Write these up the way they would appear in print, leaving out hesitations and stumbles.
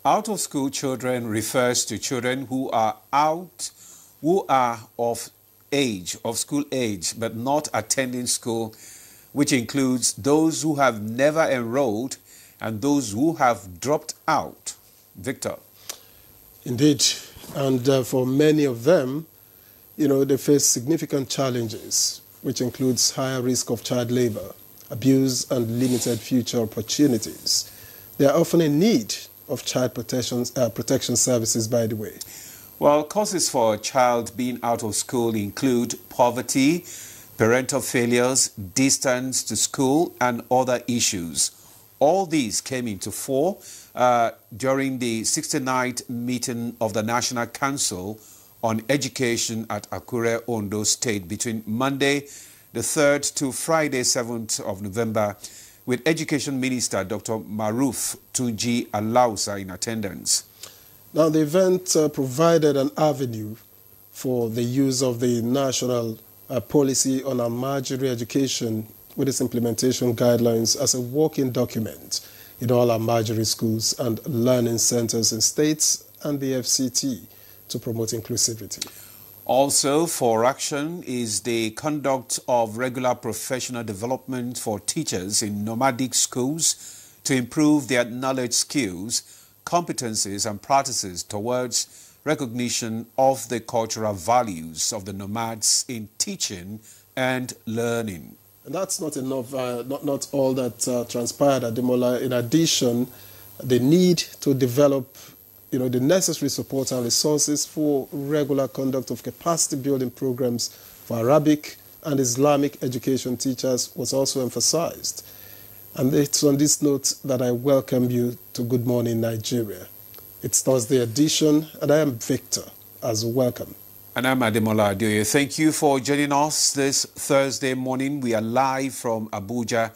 Out-of-school children refers to children who are of school age, but not attending school, which includes those who have never enrolled and those who have dropped out. Victor. Indeed. And for many of them, they face significant challenges, which includes higher risk of child labor, abuse, and limited future opportunities. They are often in need of child protection services, by the way. Well, causes for a child being out of school include poverty, parental failures, distance to school, and other issues. All these came into fore during the 69th meeting of the National Council on Education at Akure, Ondo State between Monday the 3rd to Friday 7th of November, with Education Minister Dr. Maruf Tunji Alausa in attendance. Now, the event provided an avenue for the use of the National Policy on Almajiri Education with its implementation guidelines as a working document in all Almajiri schools and learning centers in states and the FCT to promote inclusivity. Also for action is the conduct of regular professional development for teachers in nomadic schools to improve their knowledge, skills, competencies and practices towards recognition of the cultural values of the nomads in teaching and learning. And that's not enough, not all that transpired at Demola. In addition, the need to develop the necessary support and resources for regular conduct of capacity building programs for Arabic and Islamic education teachers was also emphasized. And it's on this note that I welcome you to Good Morning Nigeria. It's Thursday edition, and I am Victor, as welcome. And I'm Ademola Adeoye. Thank you for joining us this Thursday morning. We are live from Abuja,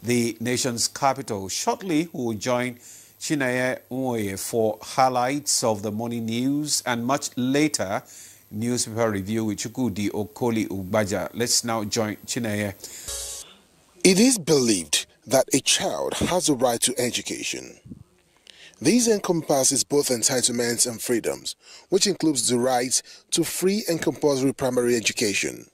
the nation's capital. Shortly, we will join Chineye Nwoye for highlights of the morning news, and much later, newspaper review with Chukwudi Okoli Ugbaja. Let's now join Chineye. It is believed that a child has a right to education. These encompasses both entitlements and freedoms, which includes the right to free and compulsory primary education,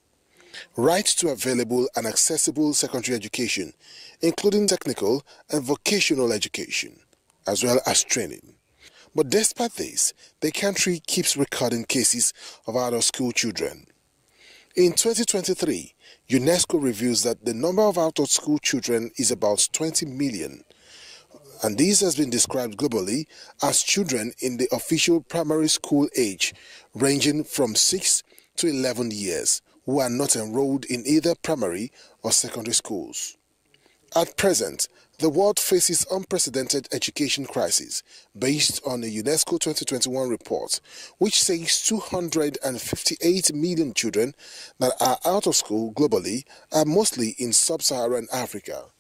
right to available and accessible secondary education, including technical and vocational education, as well as training. But despite this, the country keeps recording cases of out-of-school children. In 2023, UNESCO reveals that the number of out-of-school children is about 20 million. And this has been described globally as children in the official primary school age, ranging from 6 to 11 years, who are not enrolled in either primary or secondary schools. At present, the world faces unprecedented education crisis based on a UNESCO 2021 report, which says 258 million children that are out of school globally are mostly in sub-Saharan Africa.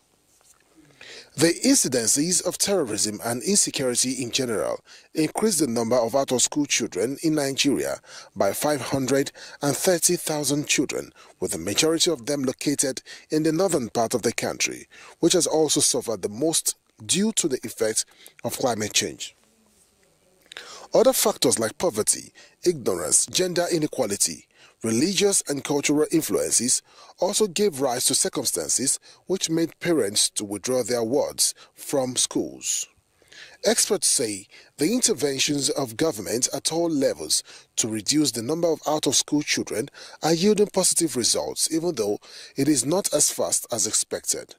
The incidences of terrorism and insecurity in general increased the number of out-of-school children in Nigeria by 530,000 children, with the majority of them located in the northern part of the country, which has also suffered the most due to the effects of climate change. Other factors like poverty, ignorance, gender inequality, religious and cultural influences also gave rise to circumstances which made parents to withdraw their wards from schools. Experts say the interventions of government at all levels to reduce the number of out-of-school children are yielding positive results, even though it is not as fast as expected.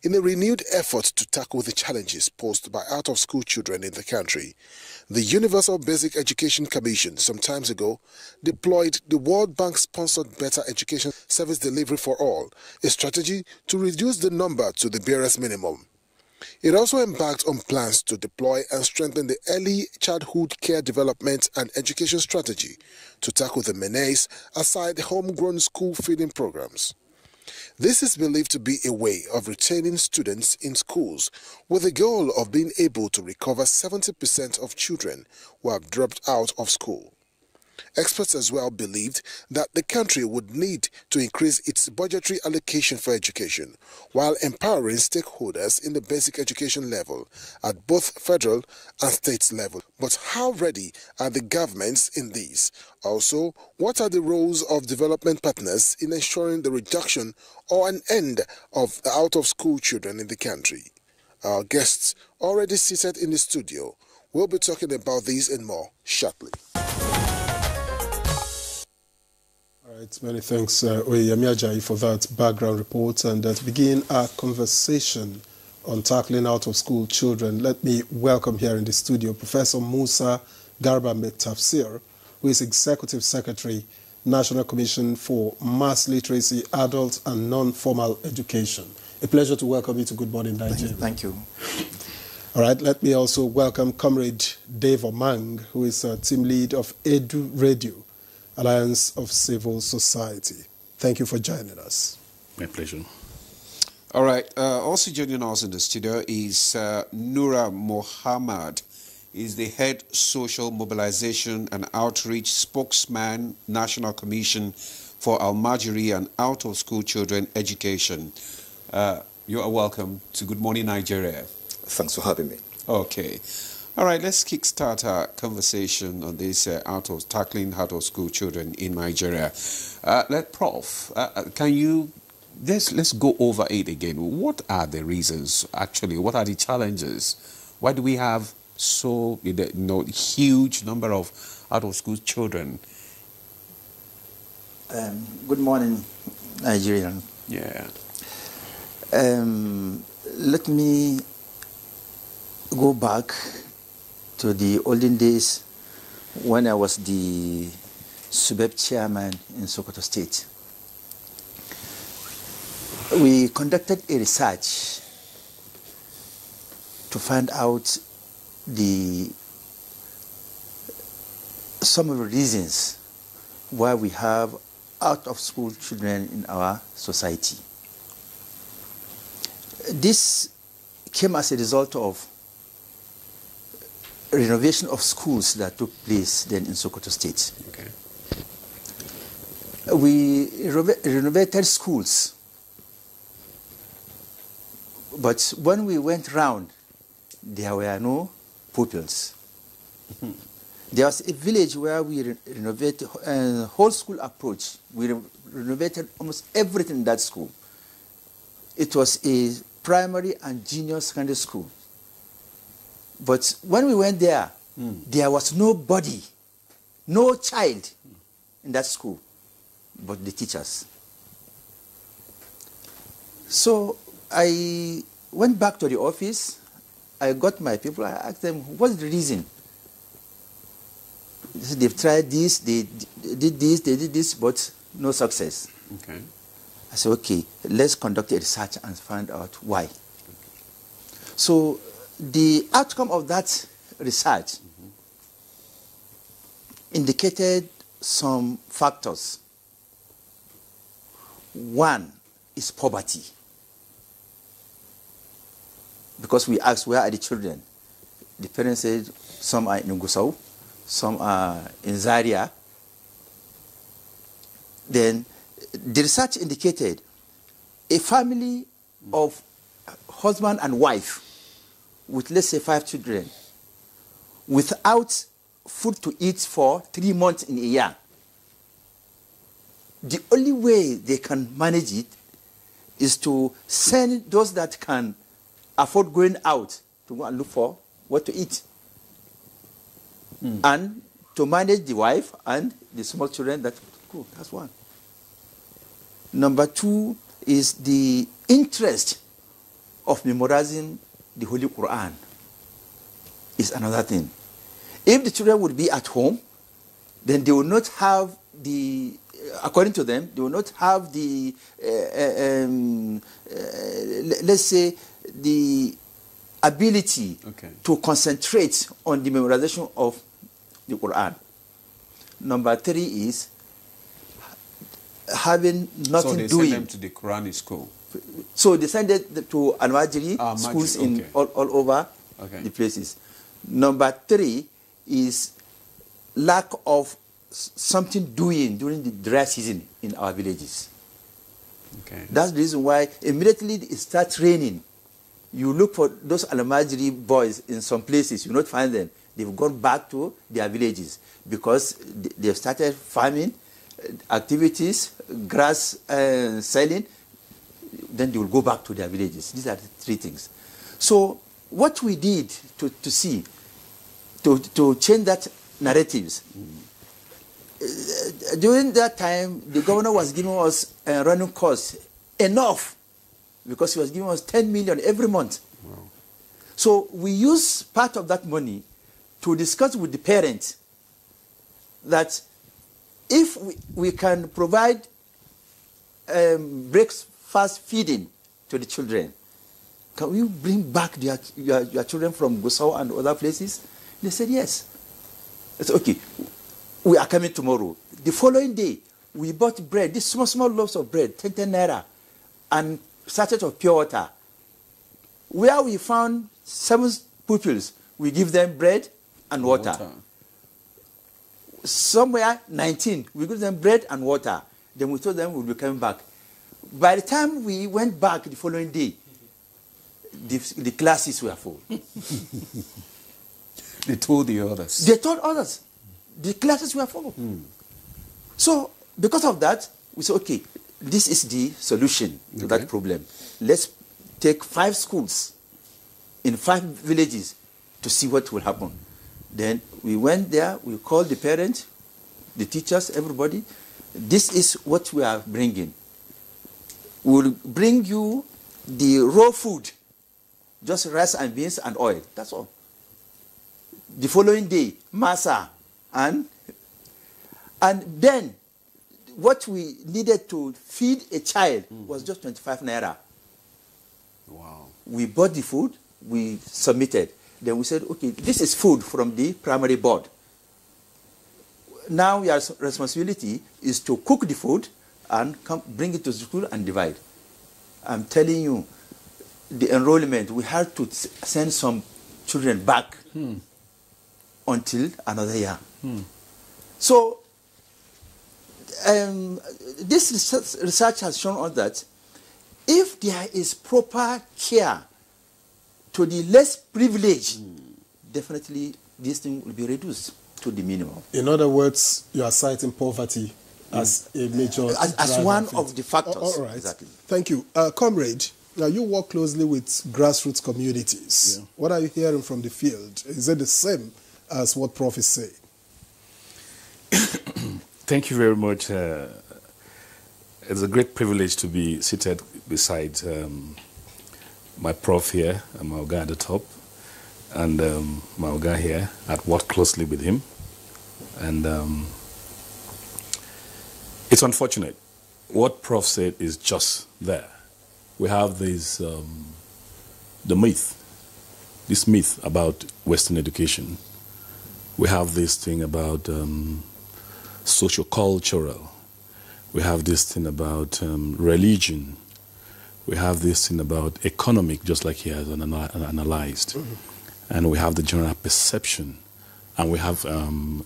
In a renewed effort to tackle the challenges posed by out-of-school children in the country, the Universal Basic Education Commission some time ago deployed the World Bank-sponsored Better Education Service Delivery for All, a strategy to reduce the number to the barest minimum. It also embarked on plans to deploy and strengthen the early childhood care development and education strategy to tackle the menace aside homegrown school feeding programs. This is believed to be a way of retaining students in schools with the goal of being able to recover 70% of children who have dropped out of school. Experts as well believed that the country would need to increase its budgetary allocation for education while empowering stakeholders in the basic education level at both federal and state level. But how ready are the governments in this? Also, what are the roles of development partners in ensuring the reduction or an end of the out-of-school children in the country? Our guests, already seated in the studio, will be talking about these and more shortly. All right, many thanks, Oyeyemi Ajayi, for that background report. And to begin our conversation on tackling out-of-school children, let me welcome here in the studio Professor Musa Garba Metafsir, who is Executive Secretary, National Commission for Mass Literacy, Adult and Non-Formal Education. A pleasure to welcome you to Good Morning Nigeria. Thank you. All right, let me also welcome Comrade Dave Omang, who is team lead of Edu Radio, Alliance of Civil Society. Thank you for joining us. My pleasure. All right. Also joining us in the studio is Nura Mohammed. Is the head social mobilization and outreach spokesman, National Commission for Almajiri and out-of-school children education. You are welcome to Good Morning Nigeria. Thanks for having me. Okay. All right, let's kickstart our conversation on this tackling out-of-school children in Nigeria. Prof, can you, let's go over it again. What are the reasons, actually? What are the challenges? Why do we have so huge number of out-of-school children? Good morning, Nigerian. Yeah. Let me go back to the olden days when I was the SUBEB chairman in Sokoto State. We conducted a research to find out some of the reasons why we have out-of-school children in our society. This came as a result of renovation of schools that took place then in Sokoto State. Okay. We renovated schools, but when we went round, there were no pupils. There was a village where we renovated a whole school approach. We renovated almost everything in that school. It was a primary and junior secondary school. But when we went there, there was nobody, no child in that school but the teachers. So I went back to the office. I got my people. I asked them, what's the reason? They said they've tried this, they did this, but no success. Okay. I said, okay, let's conduct a research and find out why. So the outcome of that research indicated some factors. One is poverty. Because we asked, where are the children? The parents said, some are in Gusau, some are in Zaria. Then the research indicated a family of husband and wife with, let's say, 5 children, without food to eat for 3 months in a year. The only way they can manage it is to send those that can afford going out to go and look for what to eat. And to manage the wife and the small children that cook. That's one. Number 2 is the interest of memorizing the Holy Quran is another thing. If the children would be at home, then they will not have the, according to them, they will not have the, let's say, the ability to concentrate on the memorization of the Quran. Number 3 is having nothing doing. So they send them to the Quranic school? So they send it to Al-Majiri schools in all over the places. Number 3 is lack of something doing during the dry season in our villages. Okay. That's the reason why immediately it starts raining, you look for those Almajiri boys in some places, you not find them. They've gone back to their villages because they've started farming activities, grass selling. Then they will go back to their villages. These are the three things. So what we did to change that narratives, during that time, the governor was giving us a running cost enough because he was giving us 10 million every month. Wow. So we use part of that money to discuss with the parents that if we can provide breakfast feeding to the children, can we bring back your children from Gusau and other places? They said yes. I said, okay, we are coming tomorrow. The following day, we bought bread, these small loaves of bread, 10 naira, and sachet of pure water. Where we found 7 pupils, we give them bread and water. Somewhere 19, we give them bread and water. Then we told them we'll be coming back. By the time we went back the following day, the classes were full. They told the others. They told others. The classes were full. So because of that, we said, okay, this is the solution to that problem. Let's take 5 schools in 5 villages to see what will happen. Then we went there, we called the parents, the teachers, everybody. This is what we are bringing. We'll bring you the raw food, just rice and beans and oil. That's all. The following day, masa. And then what we needed to feed a child was just 25 naira. Wow. We bought the food, we submitted. Then we said, okay, this is food from the primary board. Now your responsibility is to cook the food and bring it to school and divide. I'm telling you, the enrollment, we had to send some children back until another year. So this research has shown us that if there is proper care to the less privileged, definitely this thing will be reduced to the minimum. In other words, you are citing poverty as a major as one of the factors. All right. Exactly. Thank you. Comrade, now you work closely with grassroots communities. Yeah. What are you hearing from the field? Is it the same as what Prof is saying? Thank you very much. It's a great privilege to be seated beside my prof here, my Oga at the top, and my Oga here. I've worked closely with him. And it's unfortunate. What Prof said is just there. We have this, this myth about Western education. We have this thing about socio-cultural. We have this thing about religion. We have this thing about economic, just like he has analyzed. And we have the general perception. And we have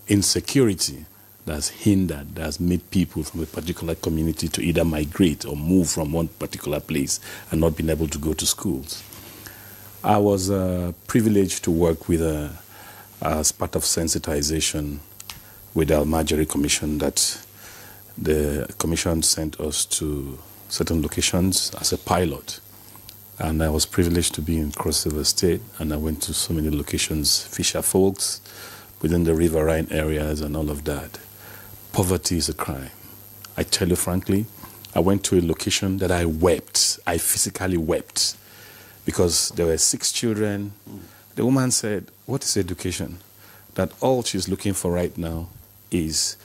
insecurity that's hindered, that's made people from a particular community to either migrate or move from one particular place and not being able to go to schools. I was privileged to work with, as part of sensitization with the Almajiri Commission, that the Commission sent us to certain locations as a pilot. And I was privileged to be in Cross River State, and I went to so many locations, fisher folks, within the riverine areas and all of that. Poverty is a crime. I tell you frankly, I went to a location that I wept. I physically wept because there were 6 children. The woman said, what is education? That all she's looking for right now is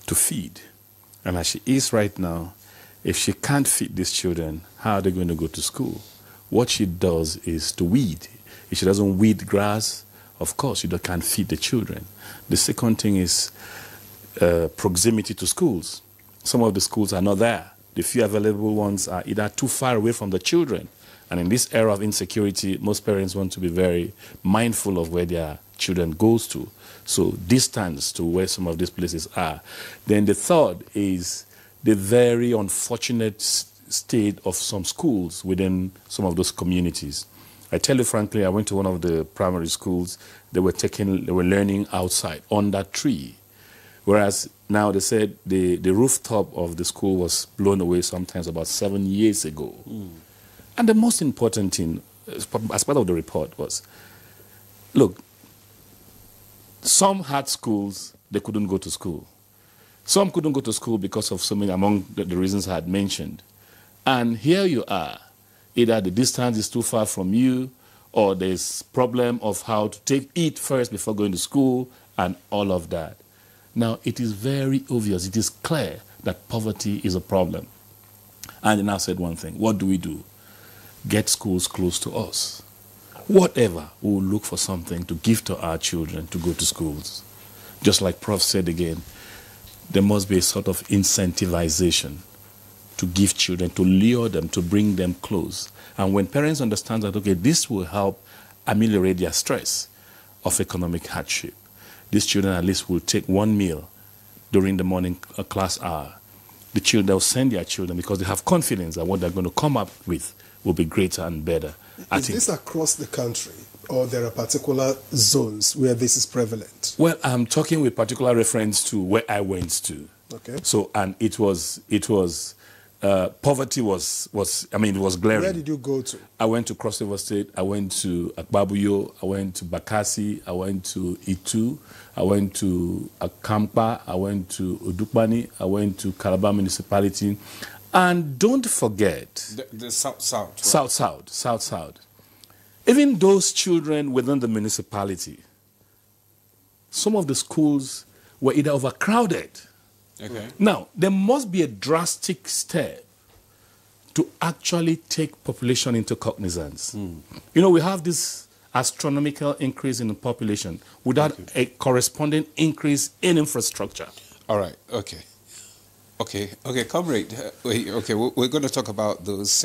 to feed. And as she is right now, if she can't feed these children, how are they going to go to school? What she does is to weed. If she doesn't weed grass, of course, you can't feed the children. The second thing is proximity to schools. Some of the schools are not there. The few available ones are either too far away from the children. And in this era of insecurity, most parents want to be very mindful of where their children goes to. So distance to where some of these places are. Then the third is the very unfortunate state of some schools within some of those communities. I tell you frankly, I went to one of the primary schools. They were learning outside on that tree. Whereas now they said the rooftop of the school was blown away sometimes about 7 years ago. And the most important thing, as part of the report, was, look, some had schools, they couldn't go to school. Some couldn't go to school because of so many, among the reasons I had mentioned. And here you are. Either the distance is too far from you, or there's problem of how to eat first before going to school, and all of that. Now, it is very obvious, it is clear that poverty is a problem. And they now said one thing: what do? Get schools close to us. Whatever, we will look for something to give to our children to go to schools. Just like Prof said again, there must be a sort of incentivization to give children, to lure them, to bring them close. And when parents understand that, okay, this will help ameliorate their stress of economic hardship, these children at least will take one meal during the morning class hour. The children, they'll send their children because they have confidence that what they're going to come up with will be greater and better. Is this across the country, or there are particular zones where this is prevalent? Well, I'm talking with particular reference to where I went to. Okay. So, and it was poverty was glaring. Where did you go to? I went to Cross River State. I went to Akbabuyo. I went to Bakassi. I went to Itu. I went to Akampa. I went to Udukbani. I went to Calabar Municipality. And don't forget... The South. Right? South. Even those children within the municipality, some of the schools were either overcrowded. Okay. Now, there must be a drastic step to actually take population into cognizance. You know, we have this astronomical increase in the population without a corresponding increase in infrastructure. All right, okay, comrade. We're going to talk about those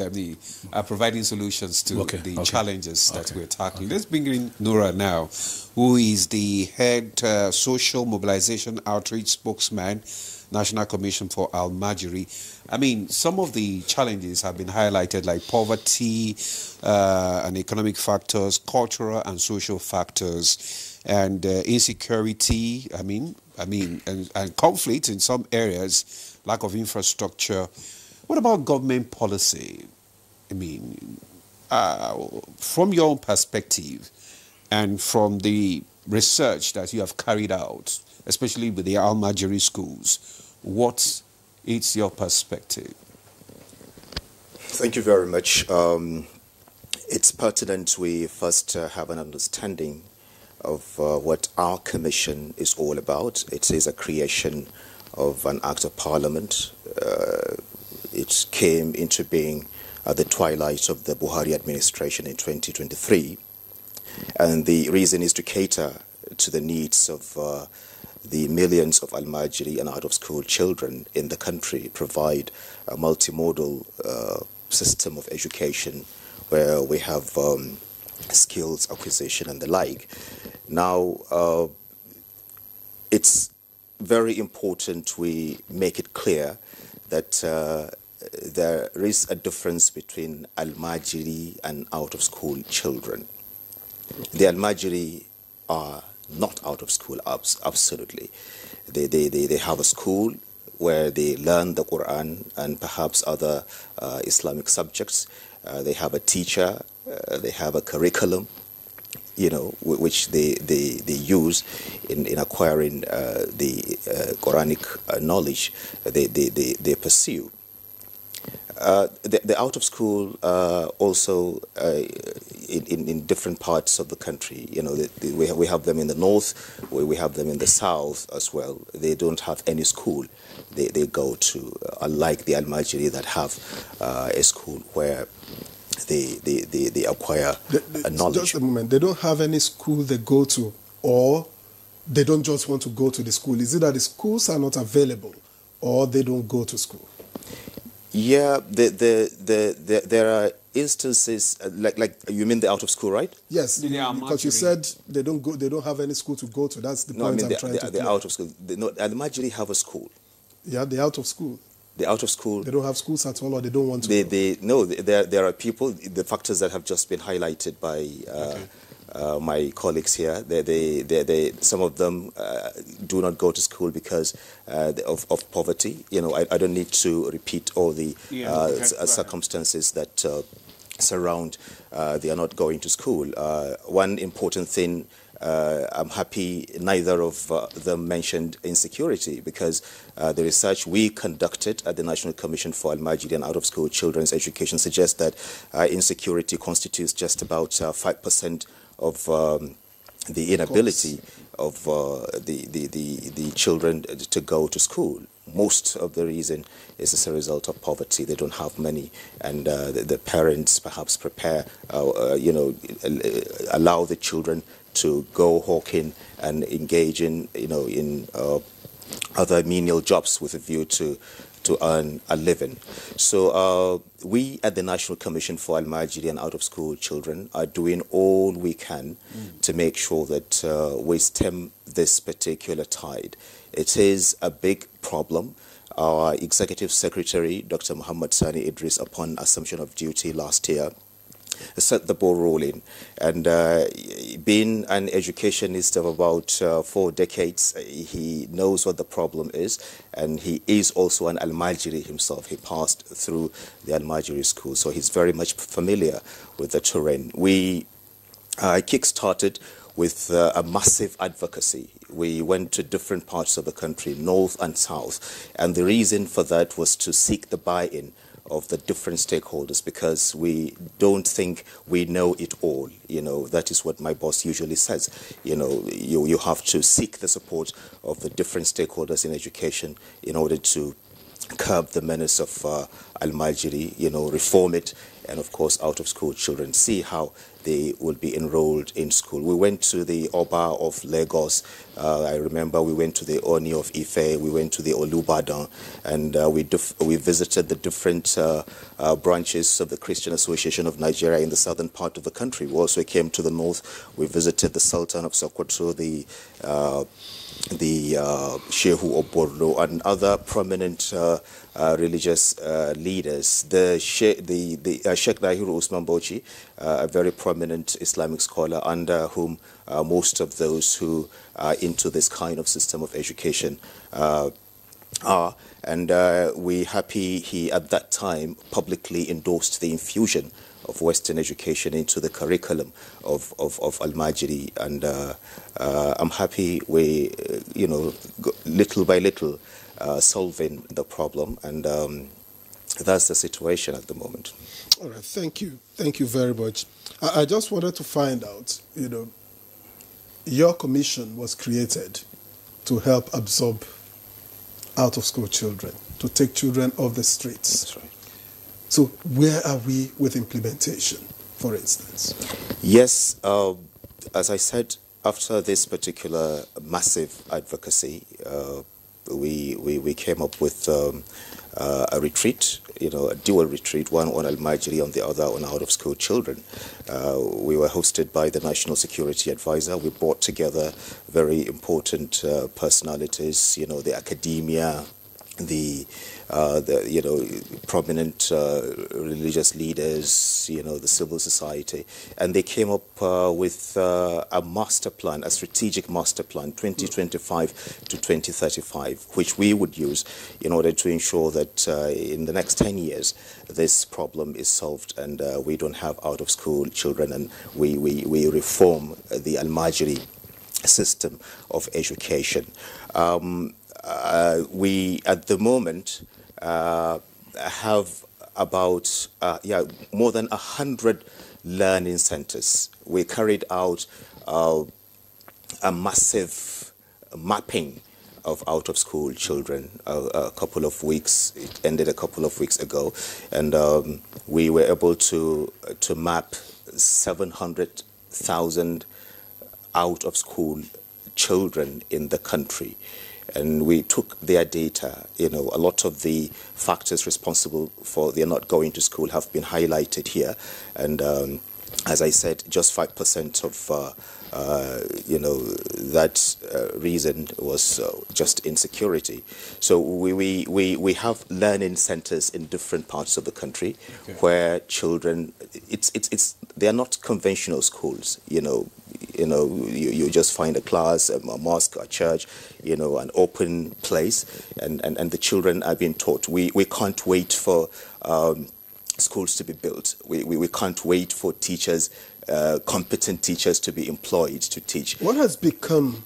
providing solutions to the challenges that we're tackling. Let's bring in Nora now, who is the head social mobilization outreach spokesman, National Commission for Al-Majiri. I mean, some of the challenges have been highlighted, like poverty and economic factors, cultural and social factors, and insecurity. And conflict in some areas, lack of infrastructure. What about government policy? I mean, from your own perspective and from the research that you have carried out, especially with the Al-Majiri schools, what is your perspective? Thank you very much. It's pertinent we first have an understanding of what our commission is all about. It is a creation of an act of parliament. It came into being at the twilight of the Buhari administration in 2023. And the reason is to cater to the needs of the millions of Al-Majiri and out-of-school children in the country, provide a multimodal system of education where we have skills acquisition and the like. Now, it's very important we make it clear that there is a difference between Al-Majiri and out-of-school children. The Al-Majiri are not out of school, absolutely. They have a school where they learn the Quran and perhaps other Islamic subjects. They have a teacher, they have a curriculum, you know, which they use in acquiring the Quranic knowledge they pursue. The out of school also in different parts of the country. You know, we have them in the north, we have them in the south as well. They don't have any school. They go to, unlike the Al-Majiri that have a school where they acquire knowledge. Just a moment. They don't have any school they go to, or they don't just want to go to the school. Is it that the schools are not available, or they don't go to school? Yeah, there are instances, like you mean the out of school, right? Yes, Yeah, because you said they don't have any school to go to. That's the point I'm trying to they're out of school. Al-Majiri have a school. Yeah, they're out of school. They're out of school. They don't have schools at all, or they don't want to. No, there are people. The factors that have just been highlighted by my colleagues here. Some of them do not go to school because of poverty. You know, I don't need to repeat all the circumstances that surround they are not going to school. One important thing. I'm happy neither of them mentioned insecurity, because the research we conducted at the National Commission for Al-Majiri and Out-of-School Children's Education suggests that insecurity constitutes just about 5% of the inability of the children to go to school. Most of the reason is as a result of poverty. They don't have money, and the parents perhaps prepare, allow the children to go hawking and engage in, in other menial jobs with a view to earn a living. So we at the National Commission for Al-Majiri and Out-of-School Children are doing all we can to make sure that we stem this particular tide. It is a big problem. Our Executive Secretary, Dr. Muhammad Sani Idris, upon assumption of duty last year, set the ball rolling, and being an educationist of about 4 decades, he knows what the problem is, and he is also an Al-Majiri himself. He passed through the Al-Majiri school, so he's very much familiar with the terrain. We kick-started with a massive advocacy. We went to different parts of the country, north and south, and the reason for that was to seek the buy-in of the different stakeholders, because we don't think we know it all. That is what my boss usually says. You have to seek the support of the different stakeholders in education in order to curb the menace of Al-Majiri, reform it, and of course out-of-school children, see how they will be enrolled in school. We went to the Oba of Lagos. I remember we went to the Oni of Ife. We went to the Olubadan, and we visited the different branches of the Christian Association of Nigeria in the southern part of the country. We also came to the north. We visited the Sultan of Sokoto, the Shehu of Borno, and other prominent religious leaders. The Sheikh Dahiru Usman Bauchi, a very prominent Islamic scholar, under whom most of those who are into this kind of system of education are. And we're happy he, at that time, publicly endorsed the infusion of Western education into the curriculum of Al-Majiri. And I'm happy we, little by little, solving the problem. And that's the situation at the moment. All right, thank you. Thank you very much. I just wanted to find out, your commission was created to help absorb out-of-school children, to take children off the streets. That's right. So where are we with implementation, for instance? Yes, as I said, after this particular massive advocacy, we came up with a retreat, a dual retreat, one on Al-Majiri, on the other on out-of-school children. We were hosted by the National Security Advisor. We brought together very important personalities, the academia, the prominent religious leaders, the civil society, and they came up with a master plan, a strategic master plan, 2025 to 2035, which we would use in order to ensure that in the next 10 years this problem is solved and we don't have out-of-school children, and we reform the Al-Majiri system of education. We, at the moment, have about more than 100 learning centers. We carried out a massive mapping of out-of-school children a couple of weeks. It ended a couple of weeks ago, and we were able to map 700,000 out-of-school children in the country. And we took their data. You know, a lot of the factors responsible for their not going to school have been highlighted here. And as I said, just 5% of that reason was just insecurity. So we have learning centers in different parts of the country, okay, where children, they are not conventional schools. You just find a class, a mosque, a church, an open place, and the children are being taught. We can't wait for schools to be built. We can't wait for teachers, competent teachers, to be employed to teach. What has become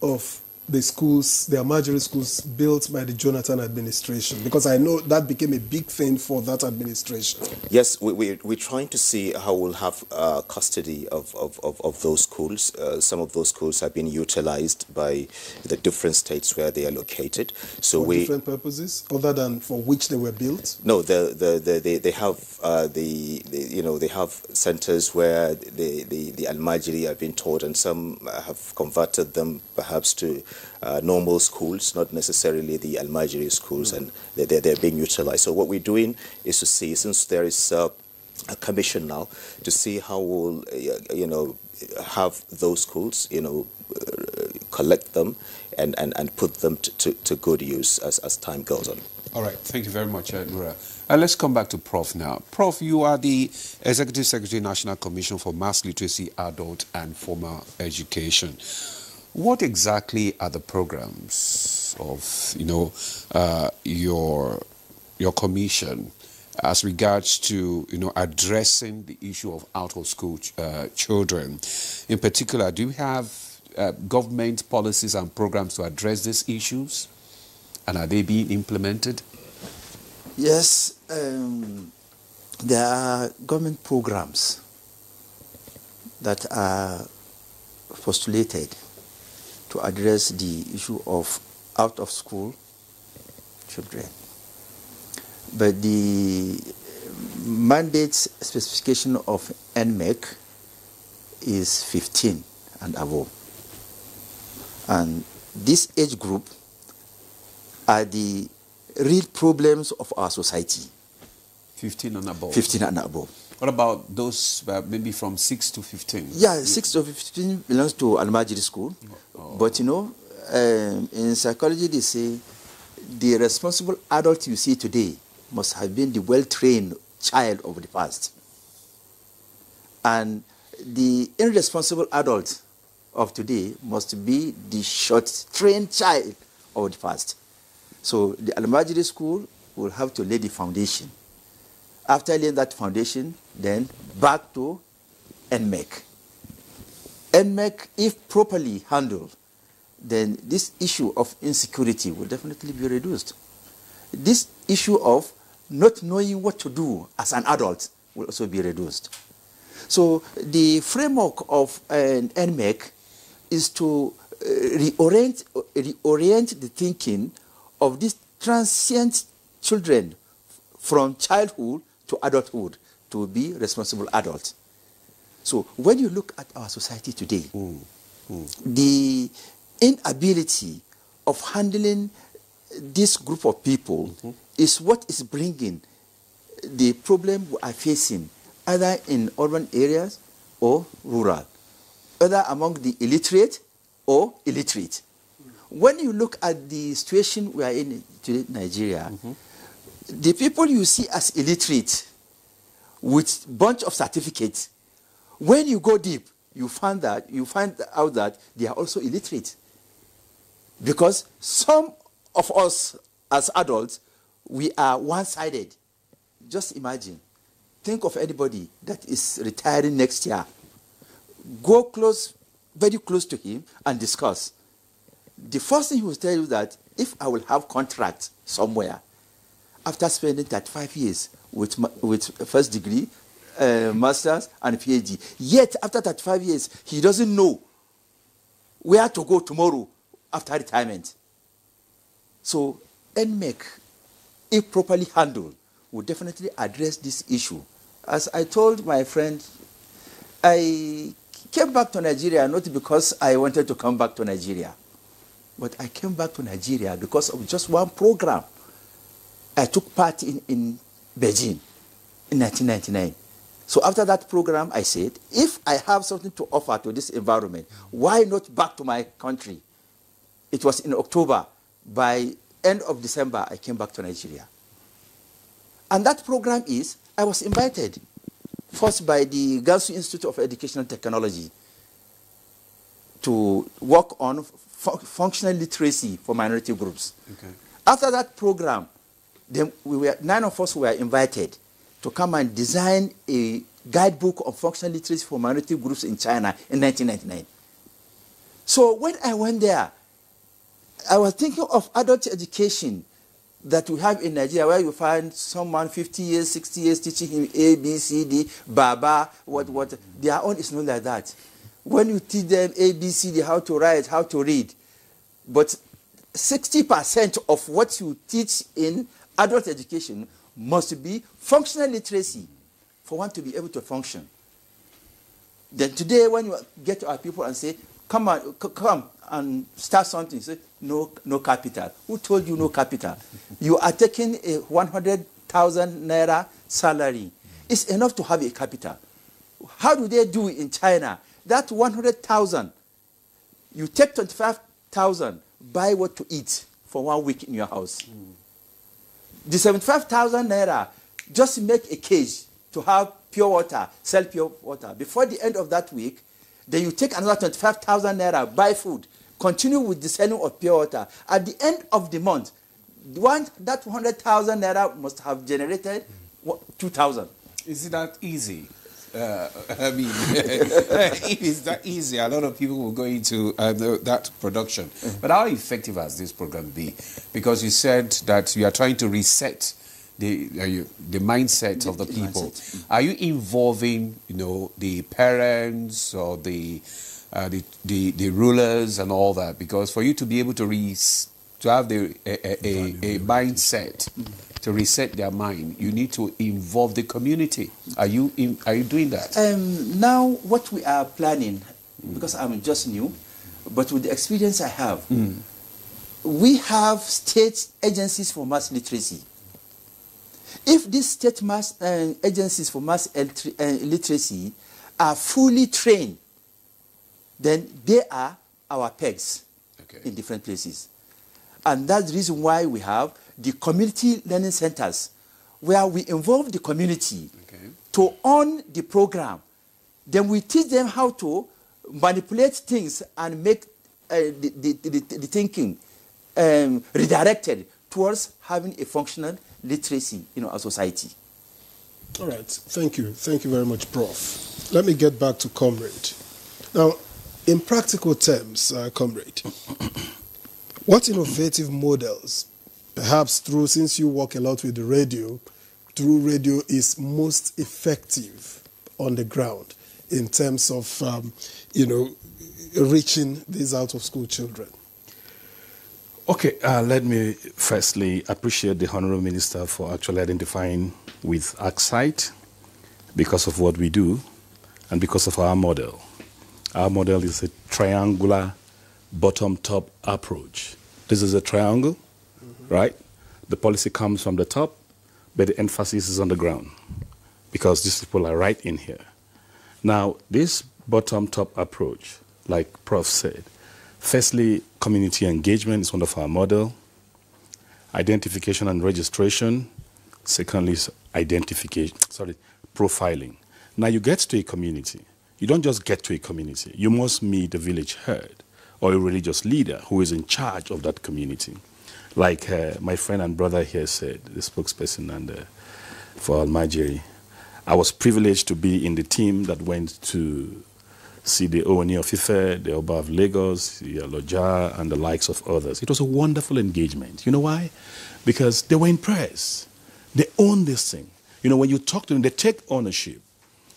of the schools, the Almajiri schools built by the Jonathan administration? Because I know that became a big thing for that administration. Yes, we're trying to see how we'll have custody of those schools. Some of those schools have been utilized by the different states where they are located. So for different purposes, other than for which they were built? No, they have they have centers where the Almajiri have been taught, and some have converted them perhaps to normal schools, not necessarily the Almajiri schools, and they're being utilized. So what we're doing is to see, since there is a commission now, to see how we'll have those schools, collect them and put them to good use as time goes on. All right, thank you very much, Nura. Let's come back to Prof now. Prof, you are the Executive Secretary, National Commission for Mass Literacy, Adult and Formal Education. What exactly are the programs of, your commission as regards to, addressing the issue of out-of-school children? In particular, do you have government policies and programs to address these issues? And are they being implemented? Yes, there are government programs that are postulated to address the issue of out-of-school children. But the mandate specification of NMEC is 15 and above. And this age group are the real problems of our society. 15 and above? 15 and above. What about those maybe from 6 to 15? Yeah, 6 to 15 belongs to Almajiri school. Oh. But in psychology they say the responsible adult you see today must have been the well-trained child of the past. And the irresponsible adult of today must be the short-trained child of the past. So the Almajiri school will have to lay the foundation. After laying that foundation, then back to NMEC. NMEC, if properly handled, then this issue of insecurity will definitely be reduced. This issue of not knowing what to do as an adult will also be reduced. So the framework of an NMEC is to reorient the thinking of these transient children from childhood to adulthood to be responsible adults. So when you look at our society today, the inability of handling this group of people is what is bringing the problem we are facing, either in urban areas or rural, either among the illiterate or illiterate. When you look at the situation we are in today in Nigeria, the people you see as illiterate with bunch of certificates, when you go deep, you find out that they are also illiterate. Because some of us as adults, we are one-sided. Just imagine. Think of anybody that is retiring next year. Go close, very close to him and discuss. The first thing he will tell you that if I will have contract somewhere, after spending 35 years with first degree, master's and PhD, yet after 35 years, he doesn't know where to go tomorrow after retirement. So NMEC, if properly handled, will definitely address this issue. As I told my friend, I came back to Nigeria not because I wanted to come back to Nigeria. But I came back to Nigeria because of just one program. I took part in Beijing in 1999. So after that program, I said, if I have something to offer to this environment, why not back to my country? It was in October. By end of December, I came back to Nigeria. And that program is, I was invited, first by the Gansu Institute of Educational Technology, to work on functional literacy for minority groups. Okay. After that program, then 9 of us were invited to come and design a guidebook of functional literacy for minority groups in China in 1999. So when I went there, I was thinking of adult education that we have in Nigeria, where you find someone 50 years, 60 years teaching him A, B, C, D, Baba, what. Their own is not like that. When you teach them A, B, C, D, how to write, how to read, but 60% of what you teach in adult education must be functional literacy for one to be able to function. Then today, when you get to our people and say, come and start something, say, no capital. Who told you no capital? You are taking a 100,000 naira salary. It's enough to have a capital. How do they do in China? That 100,000, you take 25,000, buy what to eat for 1 week in your house. The 75,000 naira, just make a cage to have pure water, sell pure water. Before the end of that week, then you take another 25,000 naira, buy food, continue with the selling of pure water. At the end of the month, that 100,000 naira must have generated 2,000. Is it that easy? I mean, if it's that easy, a lot of people will go into that production. But how effective has this program been? Because you said that you are trying to reset the mindset of the people. Mindset. Are you involving, the parents or the rulers and all that? Because for you to be able to have a mindset to reset their mind, you need to involve the community. Are you doing that? Now, what we are planning, because I'm just new, but with the experience I have, we have state agencies for mass literacy. If these state agencies for mass literacy are fully trained, then they are our pegs in different places. And that's the reason why we have the community learning centers, where we involve the community to own the program. Then we teach them how to manipulate things and make the thinking redirected towards having a functional literacy in our society. All right, thank you. Thank you very much, Prof. Let me get back to Comrade. Now, in practical terms, Comrade, what innovative models, perhaps since you work a lot with the radio, through radio is most effective on the ground in terms of, reaching these out-of-school children? Okay, let me firstly appreciate the Honorable Minister for actually identifying with ACSITE because of what we do and because of our model. Our model is a triangular bottom-top approach. This is a triangle, right? The policy comes from the top, but the emphasis is on the ground because these people are right in here. Now, this bottom-top approach, like Prof said, firstly, community engagement is one of our model. Identification and registration. Secondly, profiling. Now you get to a community. You don't just get to a community. You must meet a village herd or a religious leader who is in charge of that community. Like my friend and brother here said, the spokesperson for Almajiri, I was privileged to be in the team that went to see the Ooni of Ife, the Oba of Lagos, the Aloja, and the likes of others. It was a wonderful engagement. You know why? Because they were impressed. They own this thing. When you talk to them, they take ownership.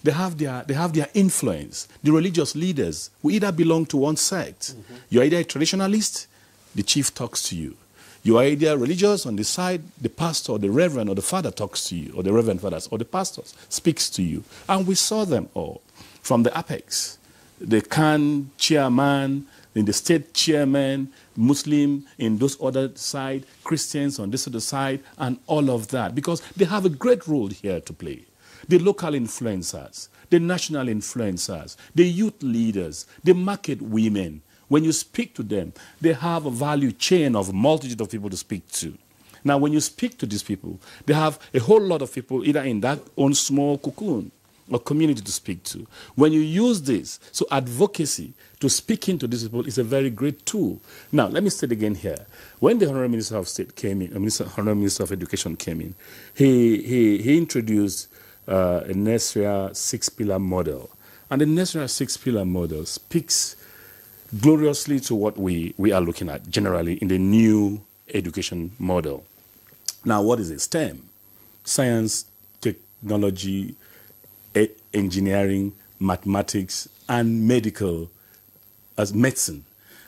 They have their influence. The religious leaders who either belong to one sect. You're either a traditionalist, the chief talks to you. You are either religious on the side, the pastor, or the reverend, or the father talks to you, or the reverend fathers, or the pastors speaks to you. And we saw them all from the apex. The Khan chairman, in the state chairman, Muslim in those other side, Christians on this other side, and all of that, because they have a great role here to play. The local influencers, the national influencers, the youth leaders, the market women. When you speak to them, they have a value chain of a multitude of people to speak to. Now, when you speak to these people, they have a whole lot of people either in that own small cocoon or community to speak to. When you use this, so advocacy to speak into these people is a very great tool. Now, let me say it again here. When the Honorable Minister of State came in, Honorable Minister of Education came in, he introduced a NESRIA 6-pillar model. And the NESRIA 6-pillar model speaks gloriously to what we are looking at generally in the new education model. Now, what is it? STEM, science, technology, engineering, mathematics, and medical as medicine.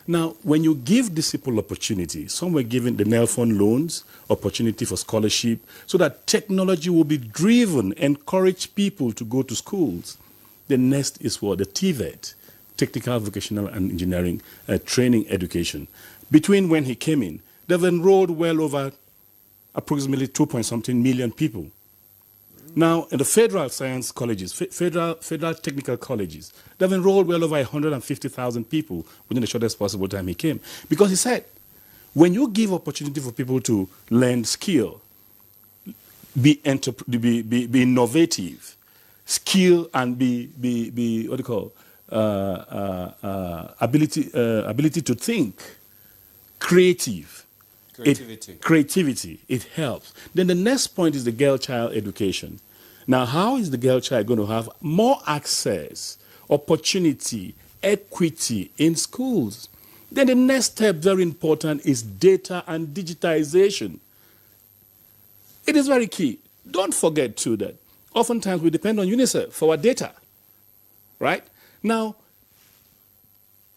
Now, when you give these people opportunity, some were given the Nelfon loans, opportunity for scholarship, so that technology will be driven, encourage people to go to schools. The next is what? The TVET, Technical, Vocational, and Engineering Training Education. Between when he came in, they've enrolled well over approximately 2-point-something million people. Now, in the federal science colleges, federal technical colleges, they've enrolled well over 150,000 people within the shortest possible time he came. Because he said, when you give opportunity for people to learn skill, be innovative, skill and be what do you call, ability to think, creativity, it helps. Then the next point is the girl-child education. Now, how is the girl child going to have more access, opportunity, equity in schools? Then the next step, very important, is data and digitization. It is very key. Don't forget, too, that oftentimes we depend on UNICEF for our data, right? Now,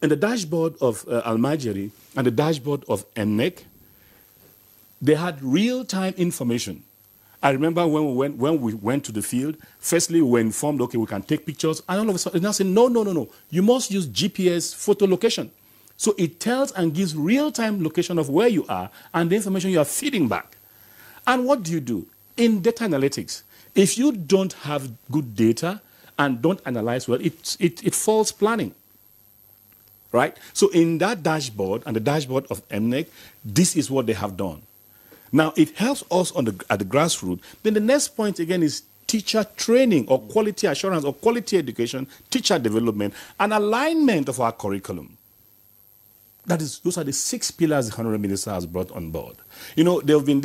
in the dashboard of Almajiri and the dashboard of MNEC, they had real-time information. I remember when we went to the field, firstly we were informed, okay, we can take pictures, and all of a sudden they now say, no, you must use GPS photo location. So it tells and gives real-time location of where you are and the information you are feeding back. And what do you do? In data analytics, if you don't have good data and don't analyze well, it falls planning. Right? So in that dashboard and the dashboard of MNEC, this is what they have done. Now, it helps us at the grassroots. Then the next point, again, is teacher training or quality assurance or quality education, teacher development, and alignment of our curriculum. Those are the 6 pillars the Honorable Minister has brought on board. You know, there have been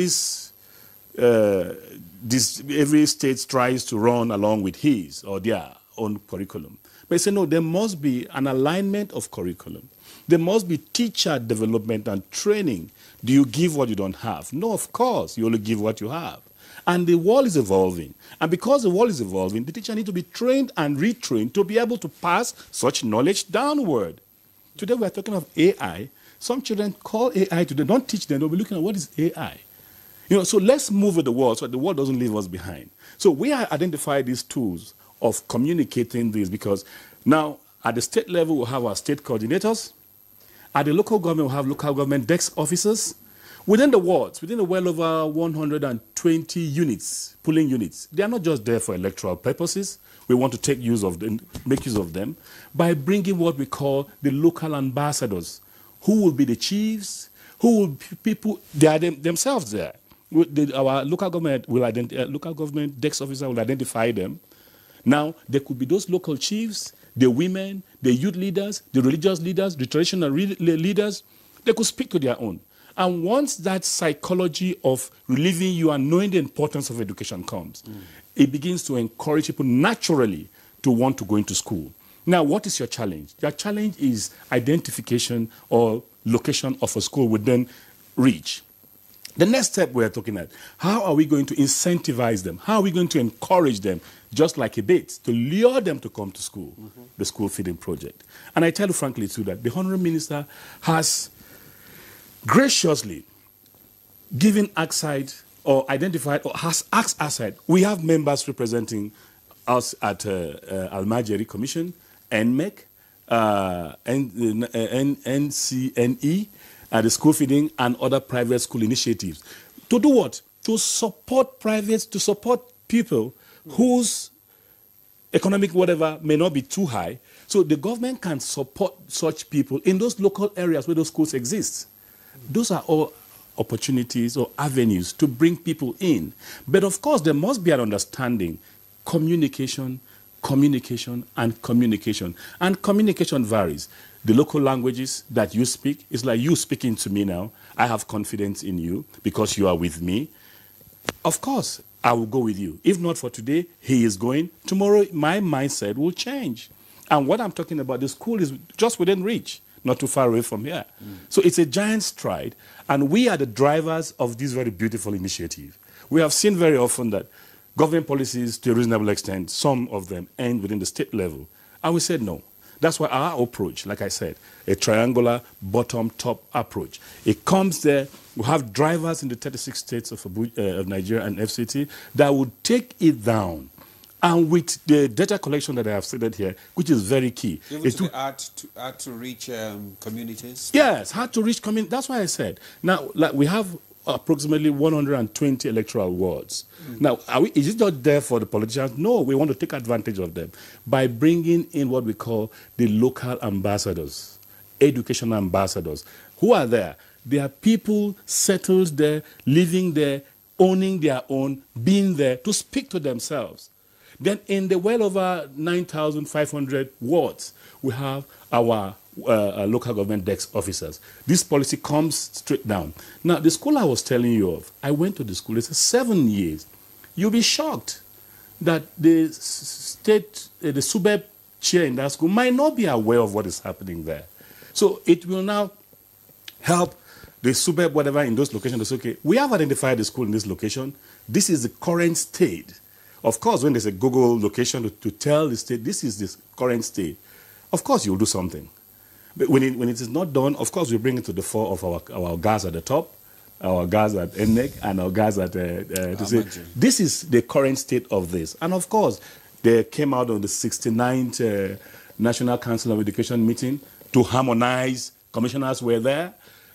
every state tries to run along with his or their own curriculum. But I say, no, there must be an alignment of curriculum. There must be teacher development and training. Do you give what you don't have? No, of course, you only give what you have. And the world is evolving. And because the world is evolving, the teacher needs to be trained and retrained to be able to pass such knowledge downward. Today we are talking of AI. Some children call AI today. Don't teach them. They'll be looking at what is AI. You know, so let's move with the world so that the world doesn't leave us behind. So we have identified these tools of communicating this because now at the state level we'll have our state coordinators. At the local government, we'll have local government desk officers. Within the wards, within the well over 120 units, polling units, they are not just there for electoral purposes. We want to make use of them by bringing what we call the local ambassadors, who will be the chiefs, who will be people, they are themselves there. Our local government local government desk officer will identify them. Now, there could be those local chiefs, the women, the youth leaders, the religious leaders, the traditional leaders. They could speak to their own. And once that psychology of relieving you and knowing the importance of education comes, it begins to encourage people naturally to want to go into school. Now, what is your challenge? Your challenge is identification or location of a school within reach. The next step we are talking at, how are we going to incentivize them? How are we going to encourage them, just like a bait, to lure them to come to school, the school feeding project? And I tell you frankly, too, that the Honorable Minister has graciously given aside or identified or has asked aside. We have members representing us at Almajiri Commission, NMEC, NCNE, the school feeding, and other private school initiatives. To do what? To support privates, to support people whose economic whatever may not be too high. So the government can support such people in those local areas where those schools exist. Those are all opportunities or avenues to bring people in. But of course, there must be an understanding, communication, and communication. And communication varies. The local languages that you speak is like you speaking to me now. I have confidence in you because you are with me. Of course, I will go with you. If not for today, he is going. Tomorrow, my mindset will change. And what I'm talking about, the school is just within reach, not too far away from here. So it's a giant stride, and we are the drivers of this very beautiful initiative. We have seen very often that government policies, to a reasonable extent, some of them end within the state level. And we said no. That's why our approach, like I said, a triangular bottom-top approach. It comes there. We have drivers in the 36 states of Nigeria and FCT that would take it down. And with the data collection that I have stated here, which is very key. It's hard to reach communities? Yes, hard to reach communities. That's why I said. Now, like we have approximately 120 electoral wards. Now, is it not there for the politicians? No, we want to take advantage of them by bringing in what we call the local ambassadors, educational ambassadors. Who are there? They are people settled there, living there, owning their own, being there to speak to themselves. Then in the well over 9,500 wards, we have our local government desk officers. This policy comes straight down. Now, the school I was telling you of, I went to the school, it's 7 years. You'll be shocked that the state, the SUBEB chair in that school might not be aware of what is happening there. So it will now help the SUBEB, whatever, in those locations. It's okay, we have identified the school in this location. This is the current state. Of course, when there's a Google location to tell the state, this is the current state, of course you'll do something. But when it is not done, of course we bring it to the fore of our guys at the top, our guys at ENEC, and our guys at to say, this is the current state of this. And of course, they came out on the 69th National Council of Education meeting to harmonize. Commissioners were there.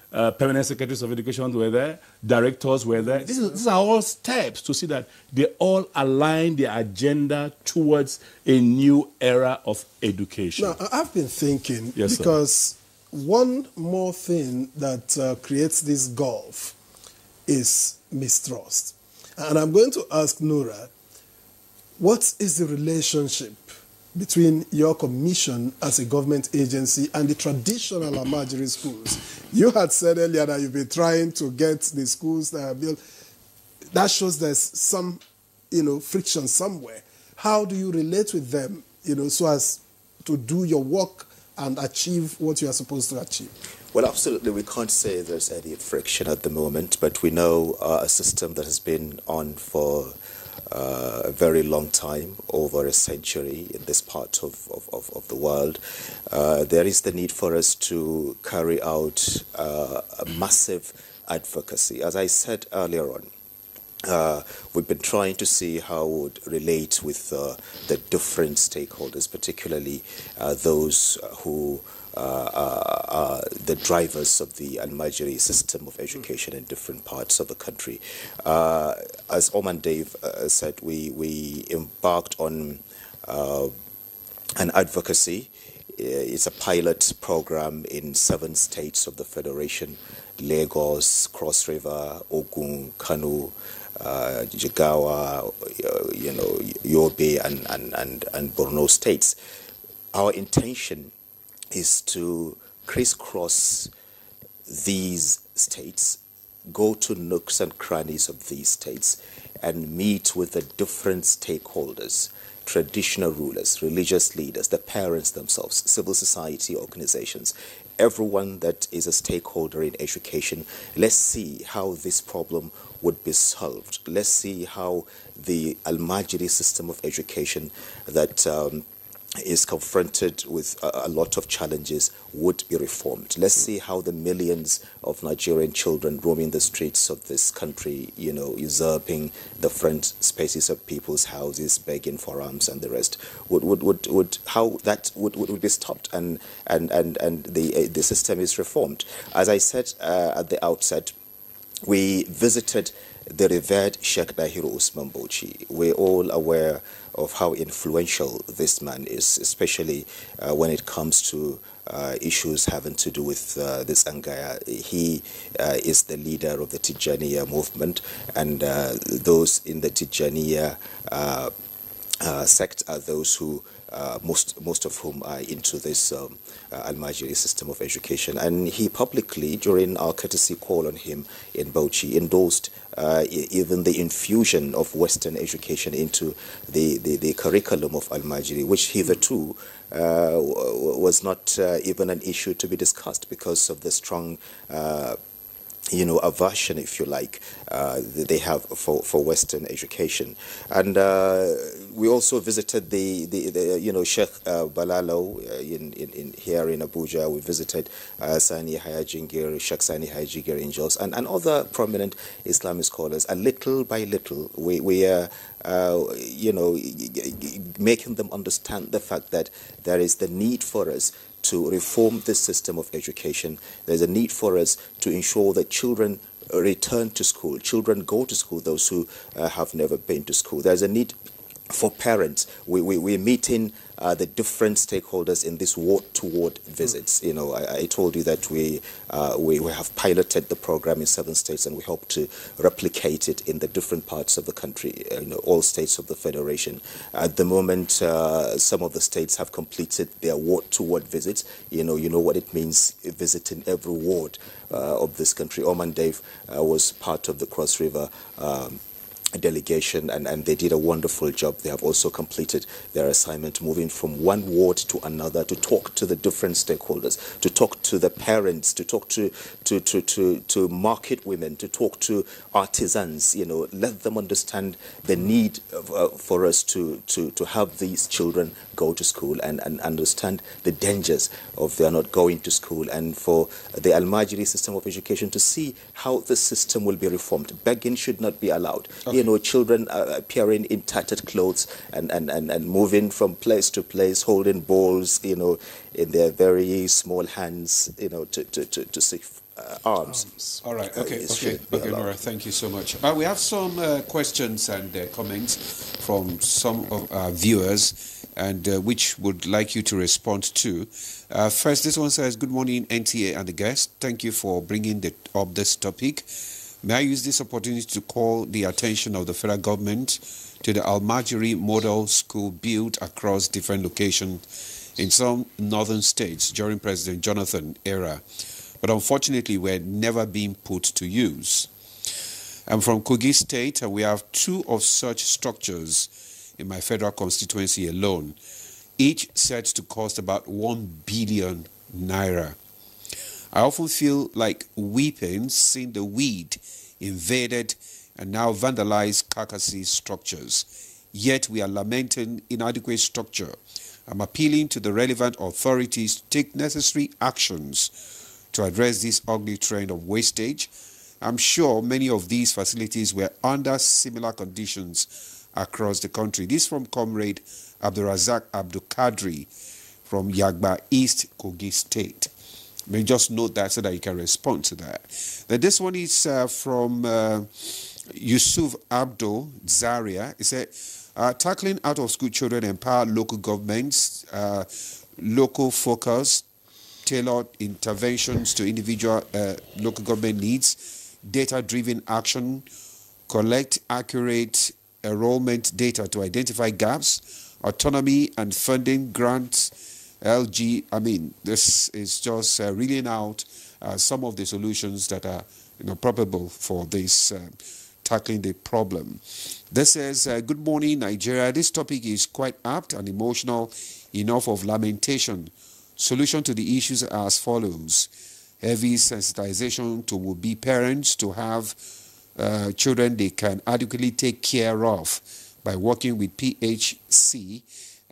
Permanent secretaries of education were there, directors were there. These are all steps to see that they all align their agenda towards a new era of education. Now, I've been thinking, yes, because sir, one more thing that creates this gulf is mistrust. And I'm going to ask Nura, what is the relationship between your commission as a government agency and the traditional Almajiri schools? You had said earlier that you've been trying to get the schools that are built. That shows there's some, friction somewhere. How do you relate with them, so as to do your work and achieve what you are supposed to achieve? Well, absolutely. We can't say there's any friction at the moment, but we know a system that has been on for a very long time, over a century in this part of the world. There is the need for us to carry out a massive advocacy. As I said earlier on, we've been trying to see how we would relate with the different stakeholders, particularly those who are the drivers of the Almajiri system of education in different parts of the country. As Oman Dave said, we embarked on an advocacy. It's a pilot program in 7 states of the Federation: Lagos, Cross River, Ogun, Kano, Jigawa, Yobe, and Borno states. Our intention is to crisscross these states, go to nooks and crannies of these states, and meet with the different stakeholders, traditional rulers, religious leaders, the parents themselves, civil society organizations, everyone that is a stakeholder in education. Let's see how this problem would be solved. Let's see how the Almajiri system of education that is confronted with a lot of challenges would be reformed. Let's see how the millions of Nigerian children roaming the streets of this country, you know, usurping the front spaces of people's houses, begging for alms and the rest, how that would be stopped and the system is reformed. As I said at the outset, we visited the revered Sheikh Dahiru Usman Bauchi. We're all aware of how influential this man is, especially when it comes to issues having to do with this Angaya. He is the leader of the Tijaniya movement, and those in the Tijaniya sect are those who most of whom are into this Al-Majiri system of education. And he publicly, during our courtesy call on him in Bauchi, endorsed even the infusion of Western education into the curriculum of Al-Majiri, which hitherto was not even an issue to be discussed because of the strong aversion, if you like, they have for Western education. And we also visited the Sheikh Balalo in here in Abuja. We visited Sani Hayajingir, Sheikh Sani Hayajingir in Jos, and other prominent Islamic scholars. And little by little, we are making them understand the fact that there is the need for us to reform this system of education. There's a need for us to ensure that children return to school, children go to school, those who have never been to school. There's a need for parents. We're meeting the different stakeholders in this ward-to-ward visits. You know, I told you that we have piloted the program in 7 states, and we hope to replicate it in the different parts of the country, all states of the federation. At the moment, some of the states have completed their ward-to-ward visits. You know what it means, visiting every ward of this country. Oman Dave was part of the Cross River delegation, and they did a wonderful job. They have also completed their assignment, moving from one ward to another to talk to the different stakeholders, to talk to the parents, to talk to market women, to talk to artisans. Let them understand the need for us to have these children go to school and understand the dangers of their not going to school, and for the Al-Majiri system of education to see how the system will be reformed. Begging should not be allowed. Okay. Children appearing in tattered clothes and moving from place to place, holding balls, in their very small hands, to seek arms. All right. Okay. Nora, thank you so much. We have some questions and comments from some of our viewers, and which would like you to respond to. First, this one says, "Good morning, NTA and the guest. Thank you for bringing up this topic. May I use this opportunity to call the attention of the federal government to the Al-Majiri model school built across different locations in some northern states during President Jonathan era, but unfortunately were never being put to use. I'm from Kogi State, and we have 2 of such structures in my federal constituency alone, each set to cost about 1 billion naira. I often feel like weeping seeing the weed invaded and now vandalized Kakasi structures. Yet we are lamenting inadequate structure. I'm appealing to the relevant authorities to take necessary actions to address this ugly trend of wastage. I'm sure many of these facilities were under similar conditions across the country." This from Comrade Abdurazak Abdul Kadri from Yagba East, Kogi State. May just note that so that you can respond to that. Then this one is from Yusuf Abdul Zaria. He said, "Tackling out-of-school children empower local governments, local focus, tailored interventions to individual local government needs, data-driven action, collect accurate enrollment data to identify gaps, autonomy and funding grants, this is just reeling out some of the solutions that are probable for this tackling the problem." This says, "Good morning, Nigeria. This topic is quite apt and emotional, enough of lamentation. Solution to the issues are as follows: heavy sensitization to would-be parents to have children they can adequately take care of by working with PHC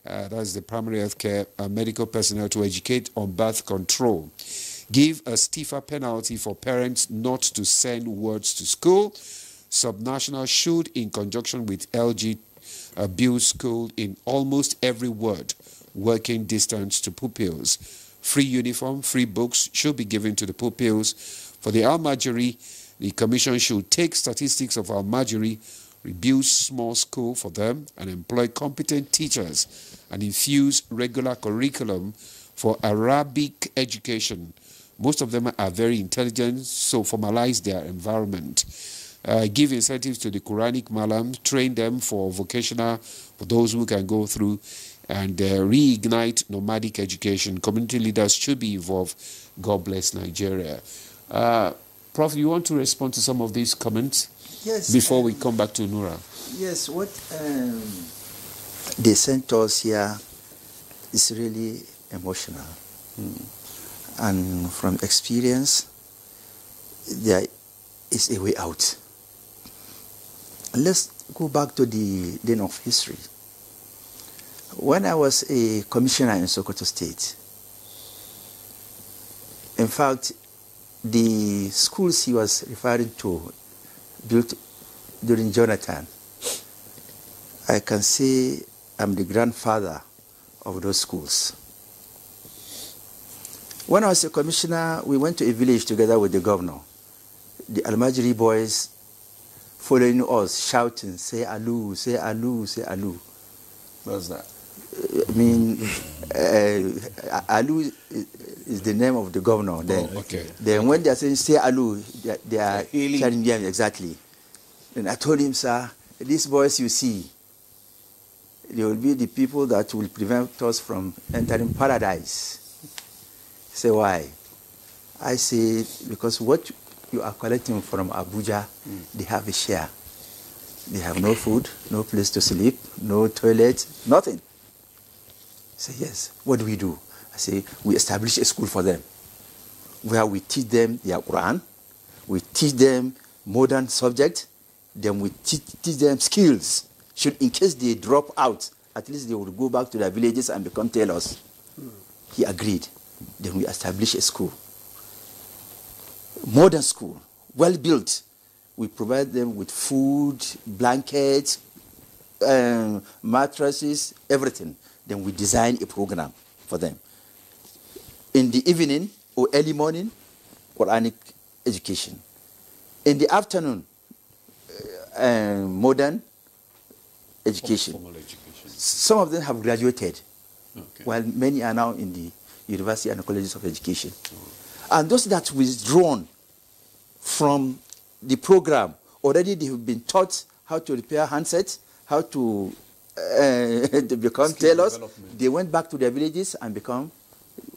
that's the primary health care medical personnel, to educate on birth control. Give a stiffer penalty for parents not to send words to school. Subnational should, in conjunction with LG, build school in almost every ward, working distance to pupils. Free uniform, free books should be given to the pupils. For the Almajiri, the Commission should take statistics of Almajiri, rebuild small school for them, and employ competent teachers, and infuse regular curriculum for Arabic education. Most of them are very intelligent, so formalize their environment. Give incentives to the Quranic Malam, train them for vocational, for those who can go through, and reignite nomadic education. Community leaders should be involved. God bless Nigeria. Prof, you want to respond to some of these comments? Yes. Before we come back to Nura. Yes, what they sent us here is really emotional. And from experience, there is a way out. Let's go back to the den of history. When I was a commissioner in Sokoto State, in fact, the schools he was referring to built during Jonathan, I can say I'm the grandfather of those schools. When I was a commissioner, we went to a village together with the governor. The Almajiri boys following us, shouting, say Alu, say Alu, say Alu. What's that? I mean, Alu is the name of the governor. Then, okay. Then when they are saying say Alu, they are telling them exactly. And I told him, sir, these boys you see, they will be the people that will prevent us from entering paradise. Say, why? I say, because what you are collecting from Abuja, they have a share. They have no food, no place to sleep, no toilet, nothing. I say, yes. What do we do? I say, we establish a school for them where we teach them their Quran, we teach them modern subjects, then we teach them skills. Should, in case they drop out, at least they will go back to their villages and become tailors. He agreed. Then we established a school. Modern school, well built. We provide them with food, blankets, mattresses, everything. Then we design a program for them. In the evening or early morning, Quranic education. In the afternoon, modern education. Formal education. Some of them have graduated, while many are now in the university and colleges of education. And those that withdrawn from the program, already they have been taught how to repair handsets, how to become tailors. They went back to their villages and become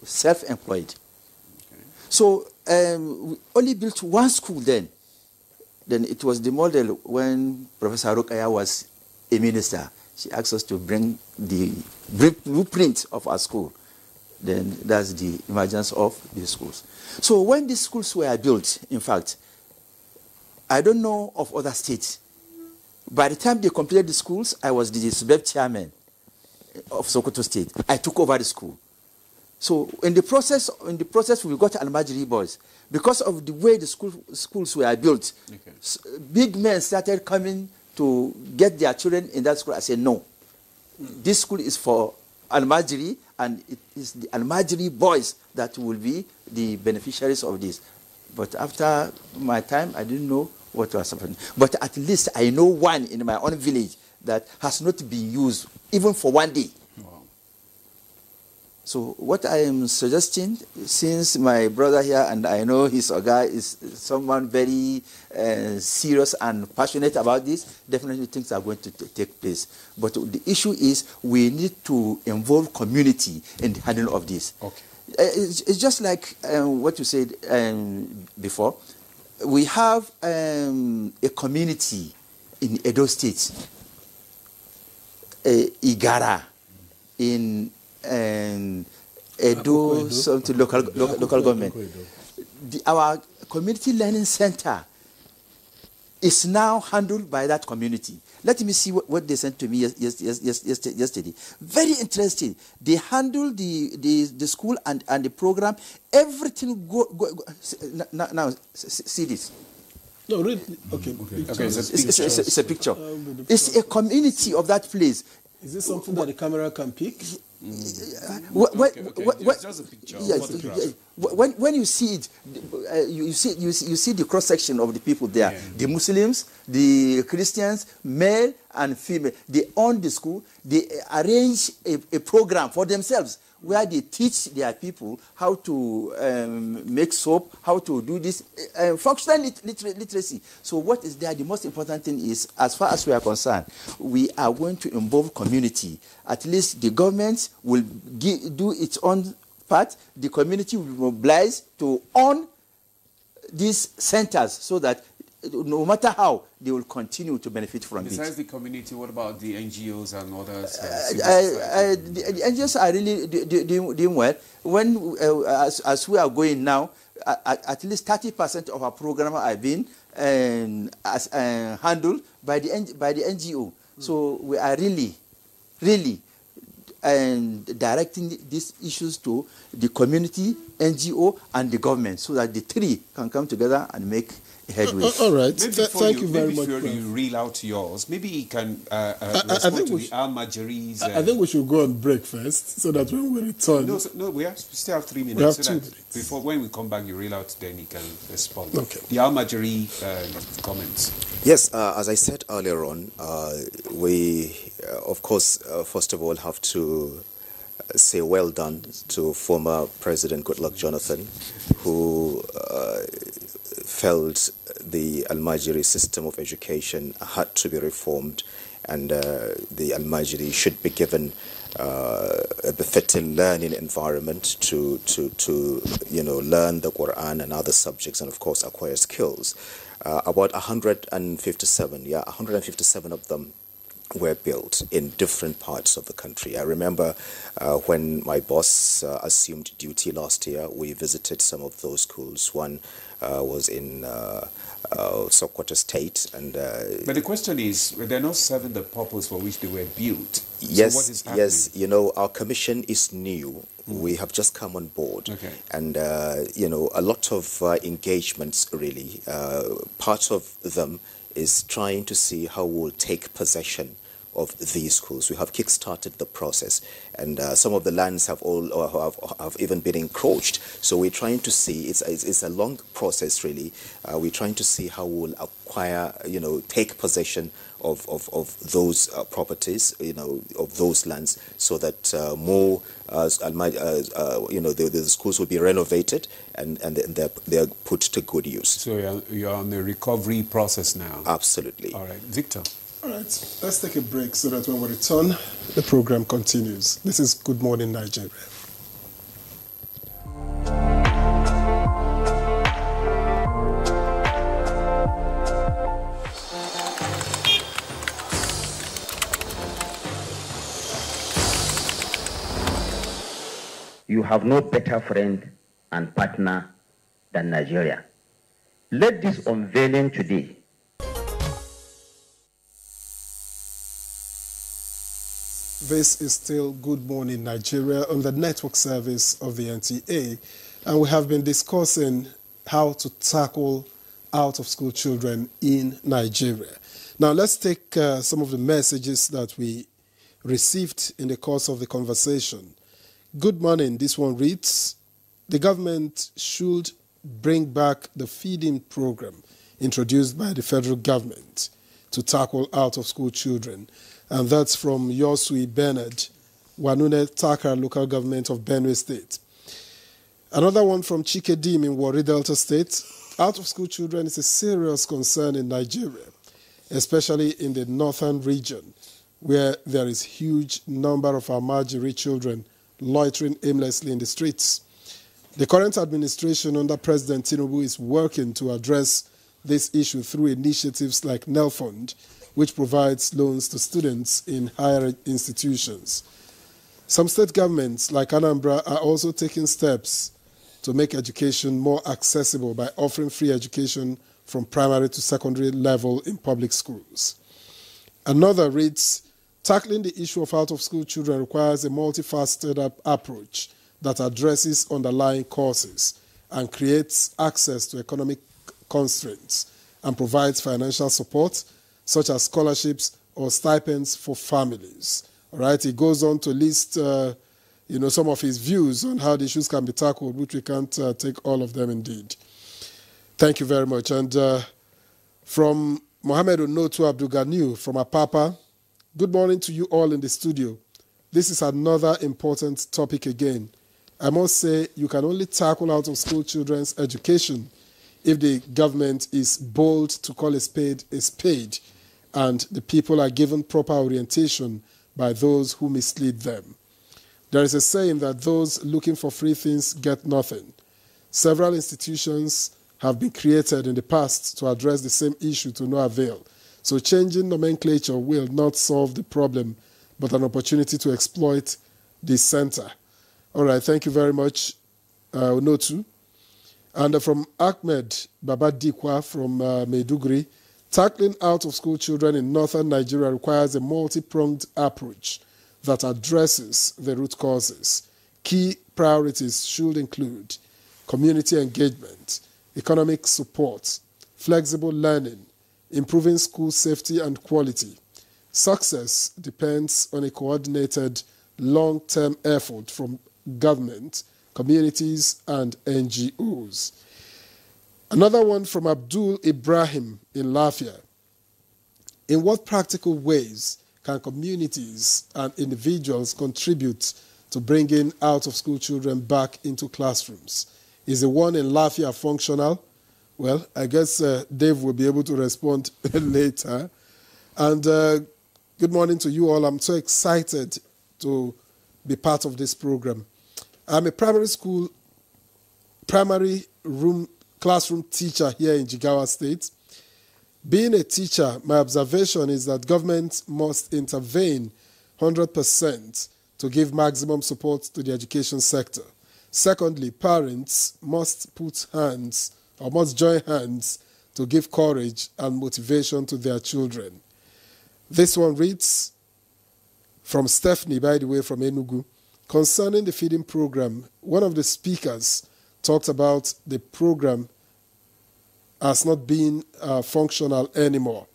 self-employed. So we only built one school then. Then it was the model when Professor Rukaya was a minister. She asked us to bring the blueprint of our school. Then that's the emergence of these schools. So when these schools were built, in fact, I don't know of other states. By the time they completed the schools, I was the SUBEB chairman of Sokoto State. I took over the school. So in the process, we got Almajiri boys. Because of the way the schools were built, big men started coming to get their children in that school. I said, no, this school is for Almajiri, and it is the Almajiri boys that will be the beneficiaries of this. But after my time, I didn't know what was happening. But at least I know one in my own village that has not been used even for one day. Wow. So what I am suggesting, since my brother here and I know his Oga is someone very serious and passionate about this, definitely things are going to take place. But the issue is we need to involve community in the handling of this. Okay. It's just like what you said before. We have a community in Edo State, Igara, in Edo, something local government. Our community learning center is now handled by that community. Let me see what they sent to me yesterday. Very interesting. They handle the school and the program. Everything go. Now see this. No, really. Okay. It's a picture. It's a community of that place. Is this something that the camera can pick? Just a picture. Yes, when you see it, you see the cross section of the people there. Yeah. The Muslims, the Christians, male and female. They own the school. They arrange a program for themselves where they teach their people how to make soap, how to do this functional literacy. So what is there? The most important thing is, as far as we are concerned, we are going to involve community. At least the government will do its own part. The community will mobilize to own these centers so that no matter how, they will continue to benefit from it. Besides the community, what about the NGOs and others? The NGOs are really doing well. When, as we are going now, at least 30% of our program are being handled by the NGO. So we are really directing these issues to the community, NGO, and the government, so that the three can come together and make headway. All right. Thank you very much. Before you reel out yours, maybe you can respond to the Al-Majiri's... I think we should go on break first, so that when we return... No, we still have 3 minutes. We have 2 minutes. Before, when we come back, you reel out, then you can respond. Okay. The Al-Majiri comments. Yes, as I said earlier on, we, of course, first of all, have to say well done to former President Goodluck Jonathan, who felt the Al-Majiri system of education had to be reformed, and the Al-Majiri should be given a befitting learning environment to learn the Quran and other subjects, and of course acquire skills. About 157 of them were built in different parts of the country. I remember when my boss assumed duty last year, we visited some of those schools. One was in Sokoto State. But the question is, they're not serving the purpose for which they were built. Yes, so what is happening? yes. Our commission is new. We have just come on board. Okay. And, a lot of engagements, really. Part of them is trying to see how we'll take possession of these schools. We have kick-started the process, and some of the lands have even been encroached. So we're trying to see, it's a long process, really. We're trying to see how we'll acquire, take possession of those properties, of those lands, so that more, the schools will be renovated and they're put to good use. So you're on the recovery process now? Absolutely. All right. Victor? All right, let's take a break so that when we return, the program continues. This is Good Morning Nigeria. You have no better friend and partner than Nigeria. Let this unveiling today This is still Good Morning Nigeria on the network service of the NTA, and we have been discussing how to tackle out-of-school children in Nigeria. Now let's take some of the messages that we received in the course of the conversation. Good morning, this one reads, the government should bring back the feeding program introduced by the federal government to tackle out-of-school children. And that's from Yosui Bernard, Wanune Taka, local government of Benue State. Another one from Chikedim in Warri Delta State. Out-of-school children is a serious concern in Nigeria, especially in the northern region, where there is huge number of Almajiri children loitering aimlessly in the streets. The current administration under President Tinubu is working to address this issue through initiatives like NELFund, which provides loans to students in higher institutions. Some state governments, like Anambra, are also taking steps to make education more accessible by offering free education from primary to secondary level in public schools. Another reads, tackling the issue of out-of-school children requires a multifaceted approach that addresses underlying causes and creates access to economic constraints and provides financial support, such as scholarships or stipends for families. All right, he goes on to list some of his views on how the issues can be tackled, which we can't take all of them indeed. Thank you very much. And from Mohammed Onotu Abdulganiu from Apapa, good morning to you all in the studio. This is another important topic again. I must say you can only tackle out-of-school children's education if the government is bold to call a spade and the people are given proper orientation by those who mislead them. There is a saying that those looking for free things get nothing. Several institutions have been created in the past to address the same issue to no avail. So changing nomenclature will not solve the problem, but an opportunity to exploit this center. All right, thank you very much, Onotu. And from Ahmed Babadikwa from Maiduguri, tackling out-of-school children in northern Nigeria requires a multi-pronged approach that addresses the root causes. Key priorities should include community engagement, economic support, flexible learning, improving school safety and quality. Success depends on a coordinated long-term effort from government, communities, and NGOs. Another one from Abdul Ibrahim in Lafia. In what practical ways can communities and individuals contribute to bringing out-of-school children back into classrooms? Is the one in Lafia functional? Well, I guess Dave will be able to respond later. And good morning to you all. I'm so excited to be part of this program. I'm a classroom classroom teacher here in Jigawa State. Being a teacher, my observation is that government must intervene 100% to give maximum support to the education sector. Secondly, parents must join hands to give courage and motivation to their children. This one reads from Stephanie, by the way, from Enugu. Concerning the feeding program, one of the speakers talked about the program as not being functional anymore.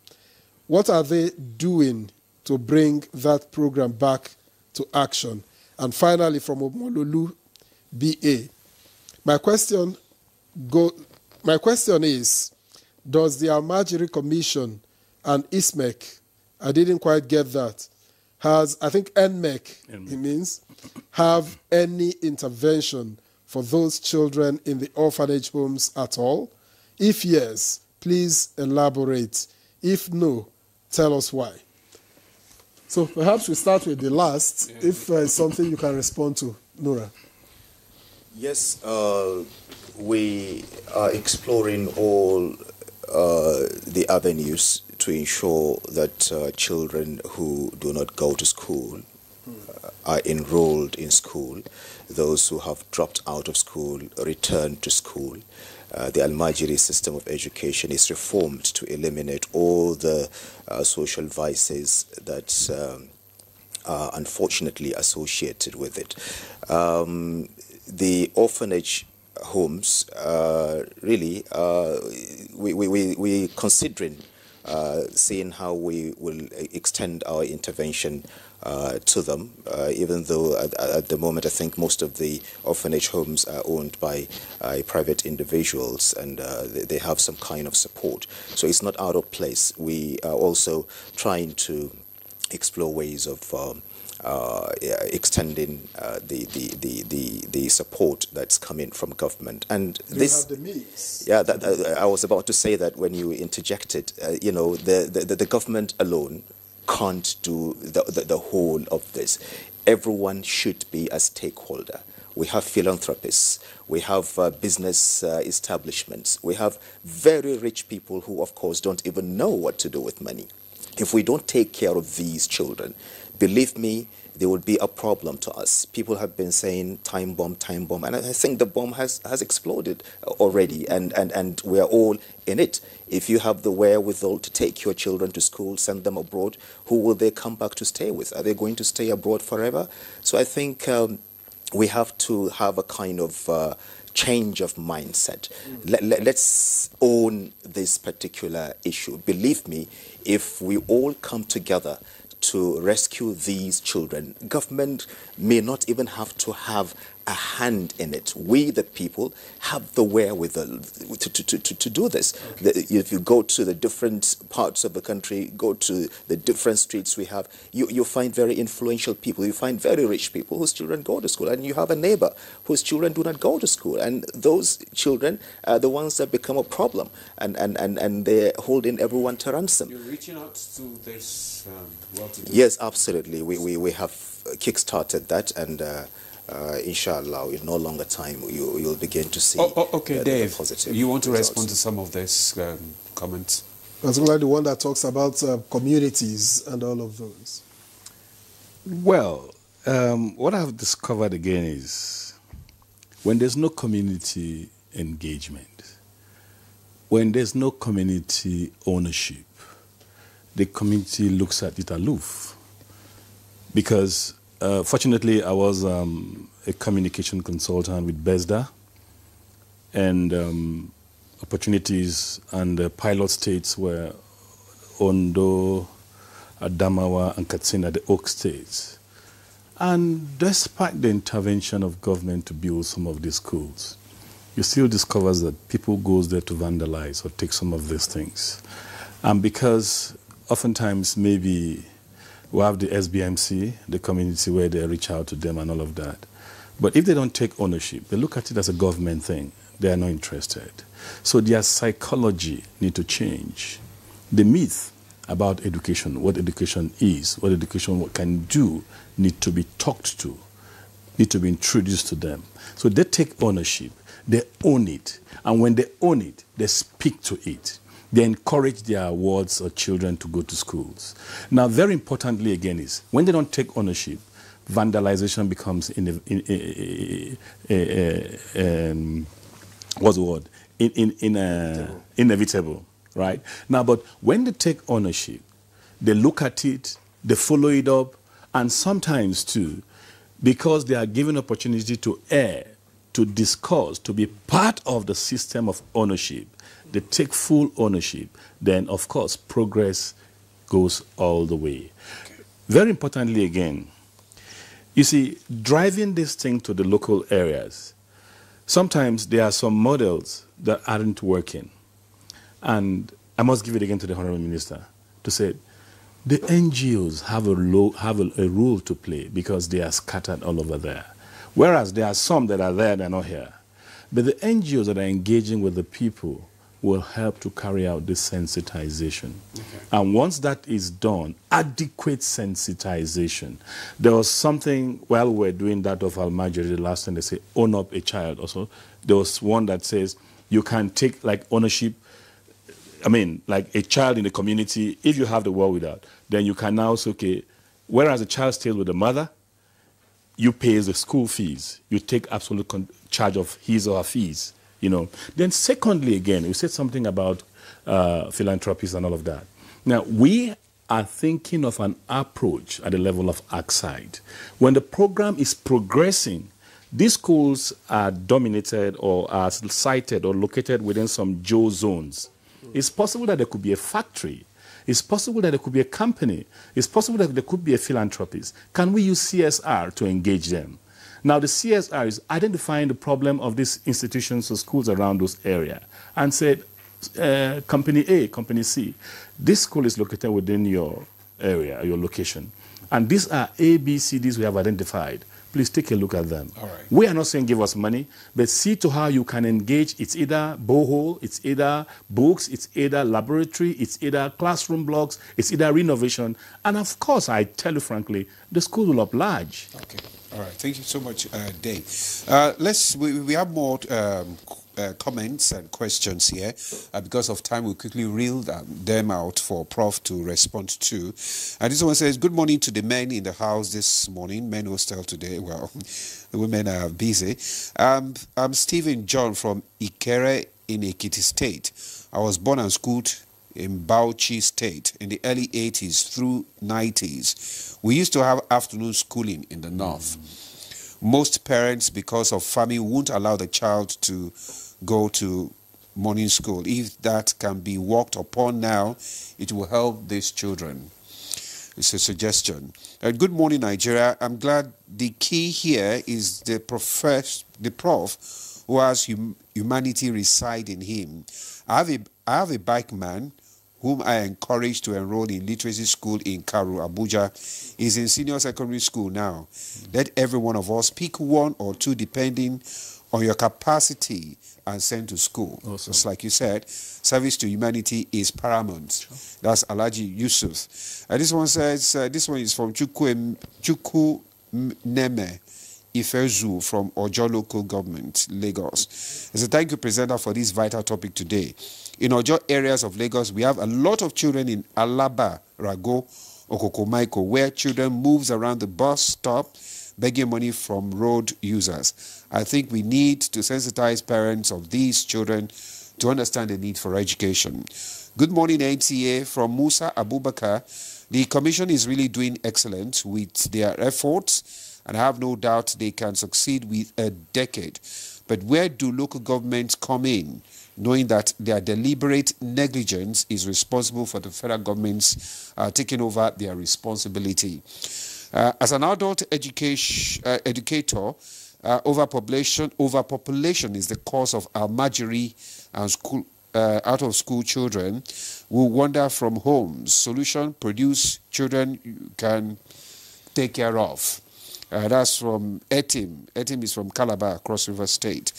What are they doing to bring that program back to action? And finally, from Omololu BA, my question is, does the Almajiri Commission and ISMEC, I didn't quite get that, I think NMEC, it means, have any intervention for those children in the orphanage homes at all? If yes, please elaborate. If no, tell us why. So perhaps we start with the last, if it's something you can respond to, Nura. Yes, we are exploring all the avenues to ensure that children who do not go to school are enrolled in school. Those who have dropped out of school return to school. The Almajiri system of education is reformed to eliminate all the social vices that are unfortunately associated with it. The orphanage homes, really, we're considering seeing how we will extend our intervention to them, even though at the moment I think most of the orphanage homes are owned by private individuals, and they have some kind of support. So it's not out of place. We are also trying to explore ways of extending the support that's coming from government. And this, you have the means. Yeah, I was about to say that when you interjected, the government alone can't do the whole of this. Everyone should be a stakeholder. We have philanthropists, we have business establishments, we have very rich people who, of course, don't even know what to do with money. If we don't take care of these children, believe me, there would be a problem to us. People have been saying time bomb, and I think the bomb has exploded already, and we are all in it. If you have the wherewithal to take your children to school, send them abroad, who will they come back to stay with? Are they going to stay abroad forever? So I think we have to have a kind of change of mindset. Let's own this particular issue. Believe me, if we all come together to rescue these children, government may not even have to have a hand in it. We, the people, have the wherewithal to do this. If you go to the different parts of the country, go to the different streets we have, you find very influential people, you find very rich people whose children go to school, and you have a neighbor whose children do not go to school, and those children are the ones that become a problem, and they're holding everyone to ransom. You're reaching out to this what to do? Yes, absolutely. We have kick-started that, and inshallah, in no longer time, you'll begin to see. Okay, Dave, positive you want to results. respond to some of these comments? Particularly the one that talks about communities and all of those. Well, what I've discovered again is when there's no community engagement, when there's no community ownership, the community looks at it aloof. Because fortunately, I was a communication consultant with BESDA, and opportunities and pilot states were Ondo, Adamawa, and Katsina, the Oak states. And despite the intervention of government to build some of these schools, you still discover that people go there to vandalize or take some of these things. And because oftentimes maybe we have the SBMC, the community where they reach out to them and all of that. But if they don't take ownership, they look at it as a government thing. They are not interested. So their psychology need to change. The myth about education, what education is, what education can do, need to be talked to, need to be introduced to them. So they take ownership, they own it. And when they own it, they speak to it. They encourage their wards or children to go to schools. Now, very importantly again is, when they don't take ownership, vandalization becomes what's the word? Inevitable, right? Now, but when they take ownership, they look at it, they follow it up, and sometimes too, because they are given opportunity to air, to discuss, to be part of the system of ownership, they take full ownership, then of course progress goes all the way. Very importantly again, you see, driving this thing to the local areas, sometimes there are some models that aren't working. And I must give it again to the Honorable Minister to say, the NGOs have a role to play because they are scattered all over there. Whereas there are some that are there, they're not here. But the NGOs that are engaging with the people will help to carry out this sensitization. Okay. And once that is done, adequate sensitization. There was something, while we're doing that of Almajiri the last time, they say, own up a child also. There was one that says, you can take like ownership, I mean, like a child in the community, if you have the wherewithal, then you can now say, okay, whereas a child stays with the mother, you pay the school fees. You take absolute charge of his or her fees. You know. Then secondly, again, you said something about philanthropies and all of that. Now, we are thinking of an approach at the level of ACSIDE. When the program is progressing, these schools are dominated or are sited or located within some Joe zones. It's possible that there could be a factory. It's possible that there could be a company. It's possible that there could be a philanthropist. Can we use CSR to engage them? Now, the CSR is identifying the problem of these institutions or schools around those areas and said, Company A, Company C, this school is located within your area, your location. And these are A, B, C, Ds we have identified. Please take a look at them. All right. We are not saying give us money, but see to how you can engage. It's either borehole, it's either books, it's either laboratory, it's either classroom blocks, it's either renovation. And of course, I tell you frankly, the school will oblige. Okay. All right. Thank you so much, Dave. We have more comments and questions here. Because of time, we'll quickly reel them out for Prof to respond to. And this one says, good morning to the men in the house this morning. Men hostel today. Well, the women are busy. I'm Stephen John from Ikere in Ekiti State. I was born and schooled in Bauchi State in the early 80s through 90s. We used to have afternoon schooling in the north. Most parents, because of famine, won't allow the child to go to morning school. If that can be worked upon now, it will help these children. It's a suggestion. Good morning, Nigeria. I'm glad the key here is the prof who has humanity reside in him. I have a bike man whom I encourage to enroll in literacy school in Karu, Abuja. He's in senior secondary school now. Let every one of us pick one or two depending on your capacity and send to school. Awesome. Just like you said, service to humanity is paramount. Sure. That's Alhaji Yusuf. This one says, this one is from Chukwu Neme Ifezu from Ojo Local Government, Lagos. It's a thank you, presenter, for this vital topic today. In Ojo areas of Lagos, we have a lot of children in Alaba, Rago, Okokomaiko, where children moves around the bus stop begging money from road users. I think we need to sensitize parents of these children to understand the need for education. Good morning, NTA, from Musa Abubakar. The Commission is really doing excellent with their efforts, and I have no doubt they can succeed with a decade. But where do local governments come in, knowing that their deliberate negligence is responsible for the federal government's taking over their responsibility? As an adult educator, overpopulation is the cause of almajiri and out-of-school children who wander from homes. Solution: produce children you can take care of. That's from Etim. Etim is from Calabar, Cross River State.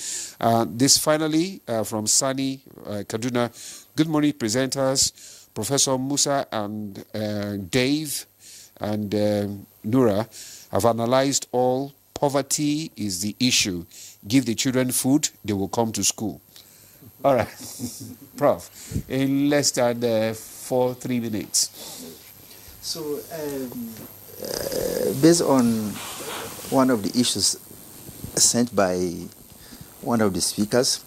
This finally from Sani, Kaduna. Good morning, presenters, Professor Musa and Dave and Nura have analyzed all. Poverty is the issue. Give the children food, they will come to school. All right, Prof, in less than 3 minutes. So, based on one of the issues sent by one of the speakers,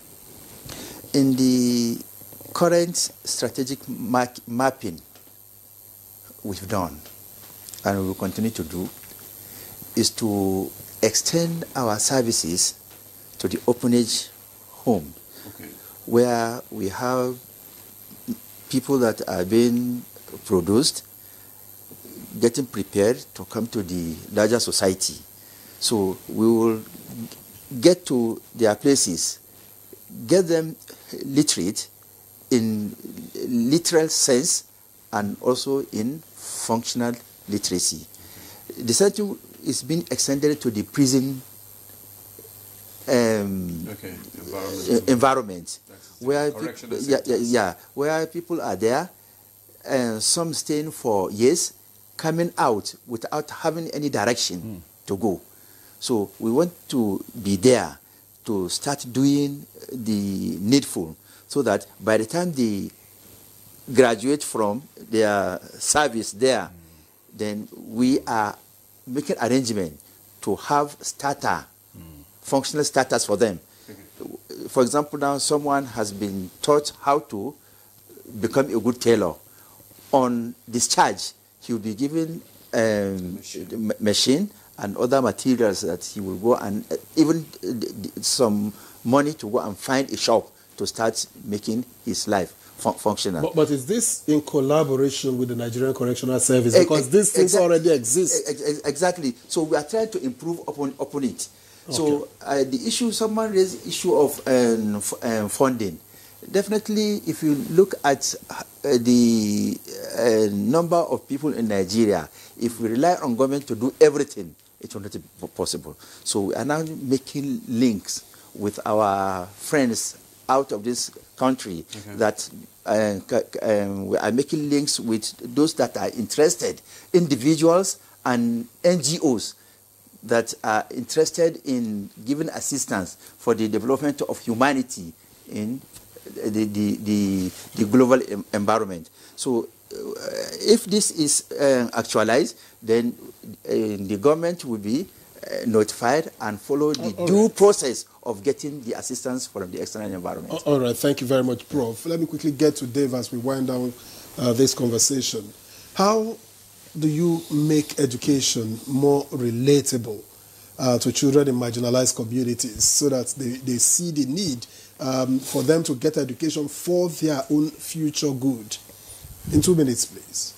in the current strategic mapping we've done, and we will continue to do, is to extend our services to the orphanage home, where we have people that are being produced, getting prepared to come to the larger society. So we will get to their places, get them literate in literal sense and also in functional literacy. The center is being extended to the prison environment where where people are there, and some staying for years, coming out without having any direction to go. So we want to be there to start doing the needful, so that by the time they graduate from their service there, then we are making arrangement to have functional starters for them. For example, now someone has been taught how to become a good tailor. On discharge, he will be given a machine and other materials that he will go and even some money to go and find a shop to start making his life functional. But is this in collaboration with the Nigerian Correctional Service? Because these things already exist. Exactly. So we are trying to improve upon it. Okay. So the issue, someone raised the issue of funding. Definitely, if you look at the number of people in Nigeria, if we rely on government to do everything, it will not be possible. So we are now making links with our friends out of this country, that we are making links with those that are interested, individuals and NGOs that are interested in giving assistance for the development of humanity in the global environment. So if this is actualized, then the government will be notified and follow the due process of getting the assistance from the external environment. All right, thank you very much, Prof. Let me quickly get to Dave as we wind down this conversation. How do you make education more relatable to children in marginalized communities so that they see the need for them to get education for their own future good? In 2 minutes, please.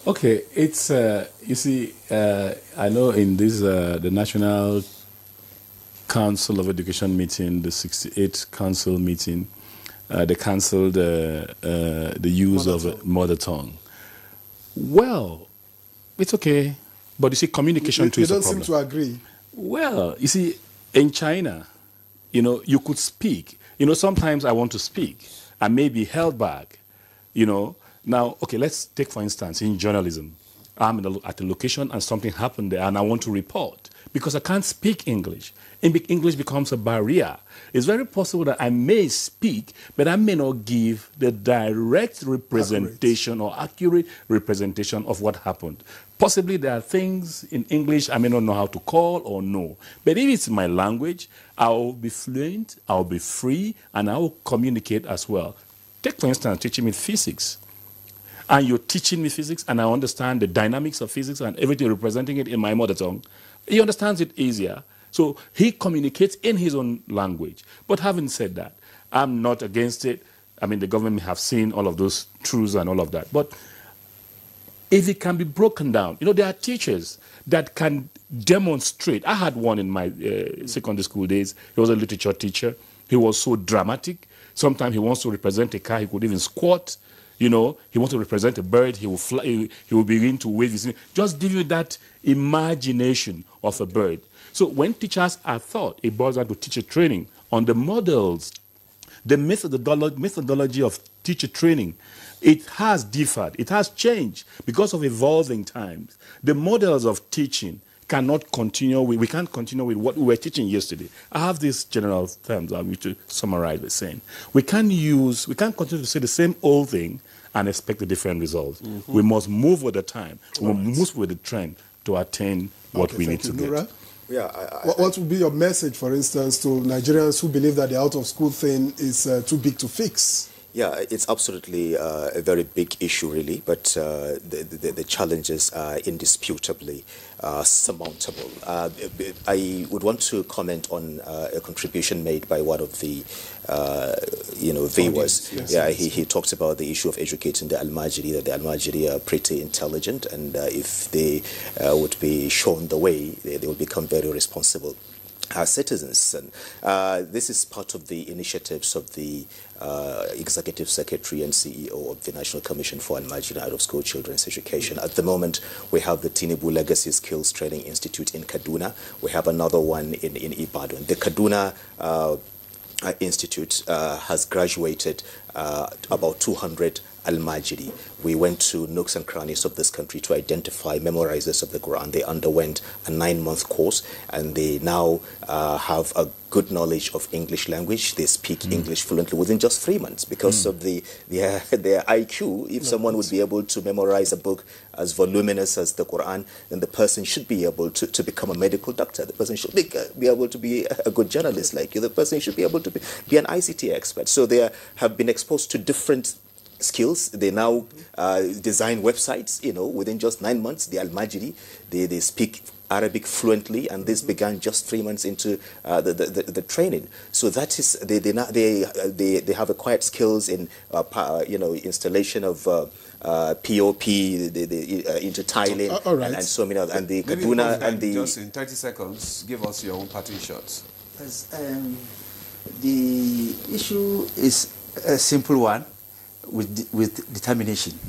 Okay, it's, you see, I know in this, the National Council of Education meeting, the 68th Council meeting, they cancelled the use of mother tongue. Well, it's okay, but you see, communication too is a problem. You don't seem to agree. Well, you see, in China, you know, you could speak. You know, sometimes I want to speak. I may be held back, you know. Now, okay, let's take, for instance, in journalism. I'm at a location and something happened there and I want to report because I can't speak English. English becomes a barrier. It's very possible that I may speak, but I may not give the direct representation or accurate representation of what happened. Possibly there are things in English I may not know how to call or know. But if it's my language, I'll be fluent, I'll be free, and I will communicate as well. Take, for instance, teaching me physics. And you're teaching me physics, and I understand the dynamics of physics and everything, representing it in my mother tongue. He understands it easier. So he communicates in his own language. But having said that, I'm not against it. I mean, the government may have seen all of those truths and all of that. But if it can be broken down, you know, there are teachers that can demonstrate. I had one in my secondary school days. He was a literature teacher. He was so dramatic. Sometimes he wants to represent a car. He could even squat. You know, he wants to represent a bird, he will fly, he will begin to wave his wings. Just give you that imagination of a bird. So when teachers are taught, it boils down to teacher training on the models, the methodology of teacher training. It has differed, it has changed because of evolving times. The models of teaching cannot continue with, we can't continue with what we were teaching yesterday. I have these general terms I need to summarize by saying, we can't continue to say the same old thing and expect a different result. We must move with the time, we must move with the trend to attain what we need to get. Yeah, what would be your message, for instance, to Nigerians who believe that the out-of-school thing is too big to fix? Yeah, it's absolutely a very big issue, really, but the challenges are indisputably surmountable. I would want to comment on a contribution made by one of the, viewers. Yes, yeah, he talked about the issue of educating the Al-Majiri, that the Al-Majiri are pretty intelligent, and if they would be shown the way, they will become very responsible citizens. And this is part of the initiatives of the Executive Secretary and CEO of the National Commission for Al-Majiri Out-of-School Children's Education. At the moment, we have the Tinubu Legacy Skills Training Institute in Kaduna. We have another one in Ibadan. The Kaduna Institute has graduated about 200 Al-Majiri. We went to nooks and crannies of this country to identify memorizers of the Quran. They underwent a 9-month course, and they now have a good knowledge of English language. They speak English fluently within just 3 months because of their IQ. If someone would be able to memorize a book as voluminous as the Quran, then the person should be able to become a medical doctor. The person should be able to be a good journalist like you. The person should be able to be an ICT expert. So they have been exposed to different skills. They now design websites, within just 9 months. The Al-Majiri, they speak Arabic fluently, and this began just 3 months into the training. So that is, they have acquired skills in installation of POP, into tiling, and so many other, and the Kaduna and the. Just in 30 seconds, give us your own parting shots. Yes, the issue is a simple one. With determination,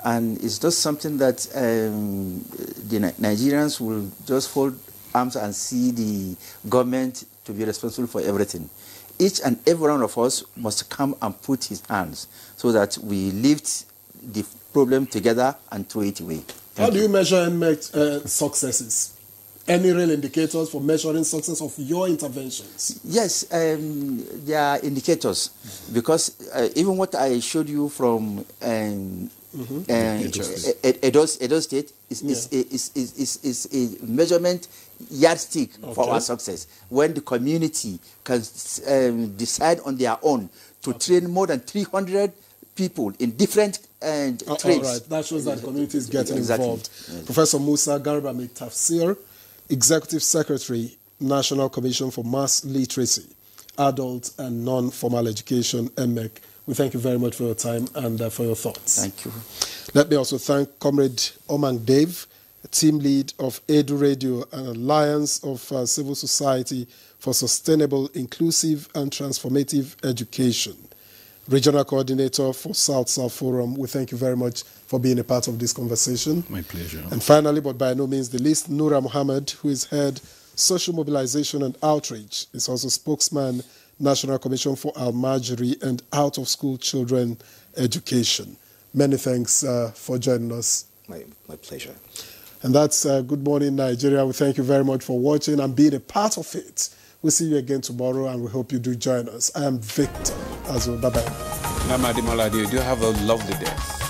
and it's just something that the Nigerians will just fold arms and see the government to be responsible for everything. Each and every one of us must come and put his hands so that we lift the problem together and throw it away. How do you measure and make successes? Any real indicators for measuring success of your interventions? Yes, there are indicators, because even what I showed you from Edo State is a measurement yardstick for our success. When the community can decide on their own to train more than 300 people in different trades. All right, that shows that the community is getting involved. Yes. Professor Musa Garba Tafsir, Executive Secretary, National Commission for Mass Literacy, Adult and Non-Formal Education, NMEC. We thank you very much for your time and for your thoughts. Thank you. Let me also thank Comrade Omang Dave, team lead of Edu Radio, an alliance of civil society for sustainable, inclusive and transformative education. Regional Coordinator for South-South Forum, we thank you very much for being a part of this conversation. My pleasure. And finally, but by no means the least, Noura Mohammed, who is head Social Mobilization and Outreach, is also spokesman, National Commission for Al-Majri and Out-of-School Children Education. Many thanks for joining us. My pleasure. And that's Good Morning Nigeria. We thank you very much for watching and being a part of it. We'll see you again tomorrow, and we hope you do join us. I am Victor Azu. Bye-bye. Namadi Maladi, do have a lovely day.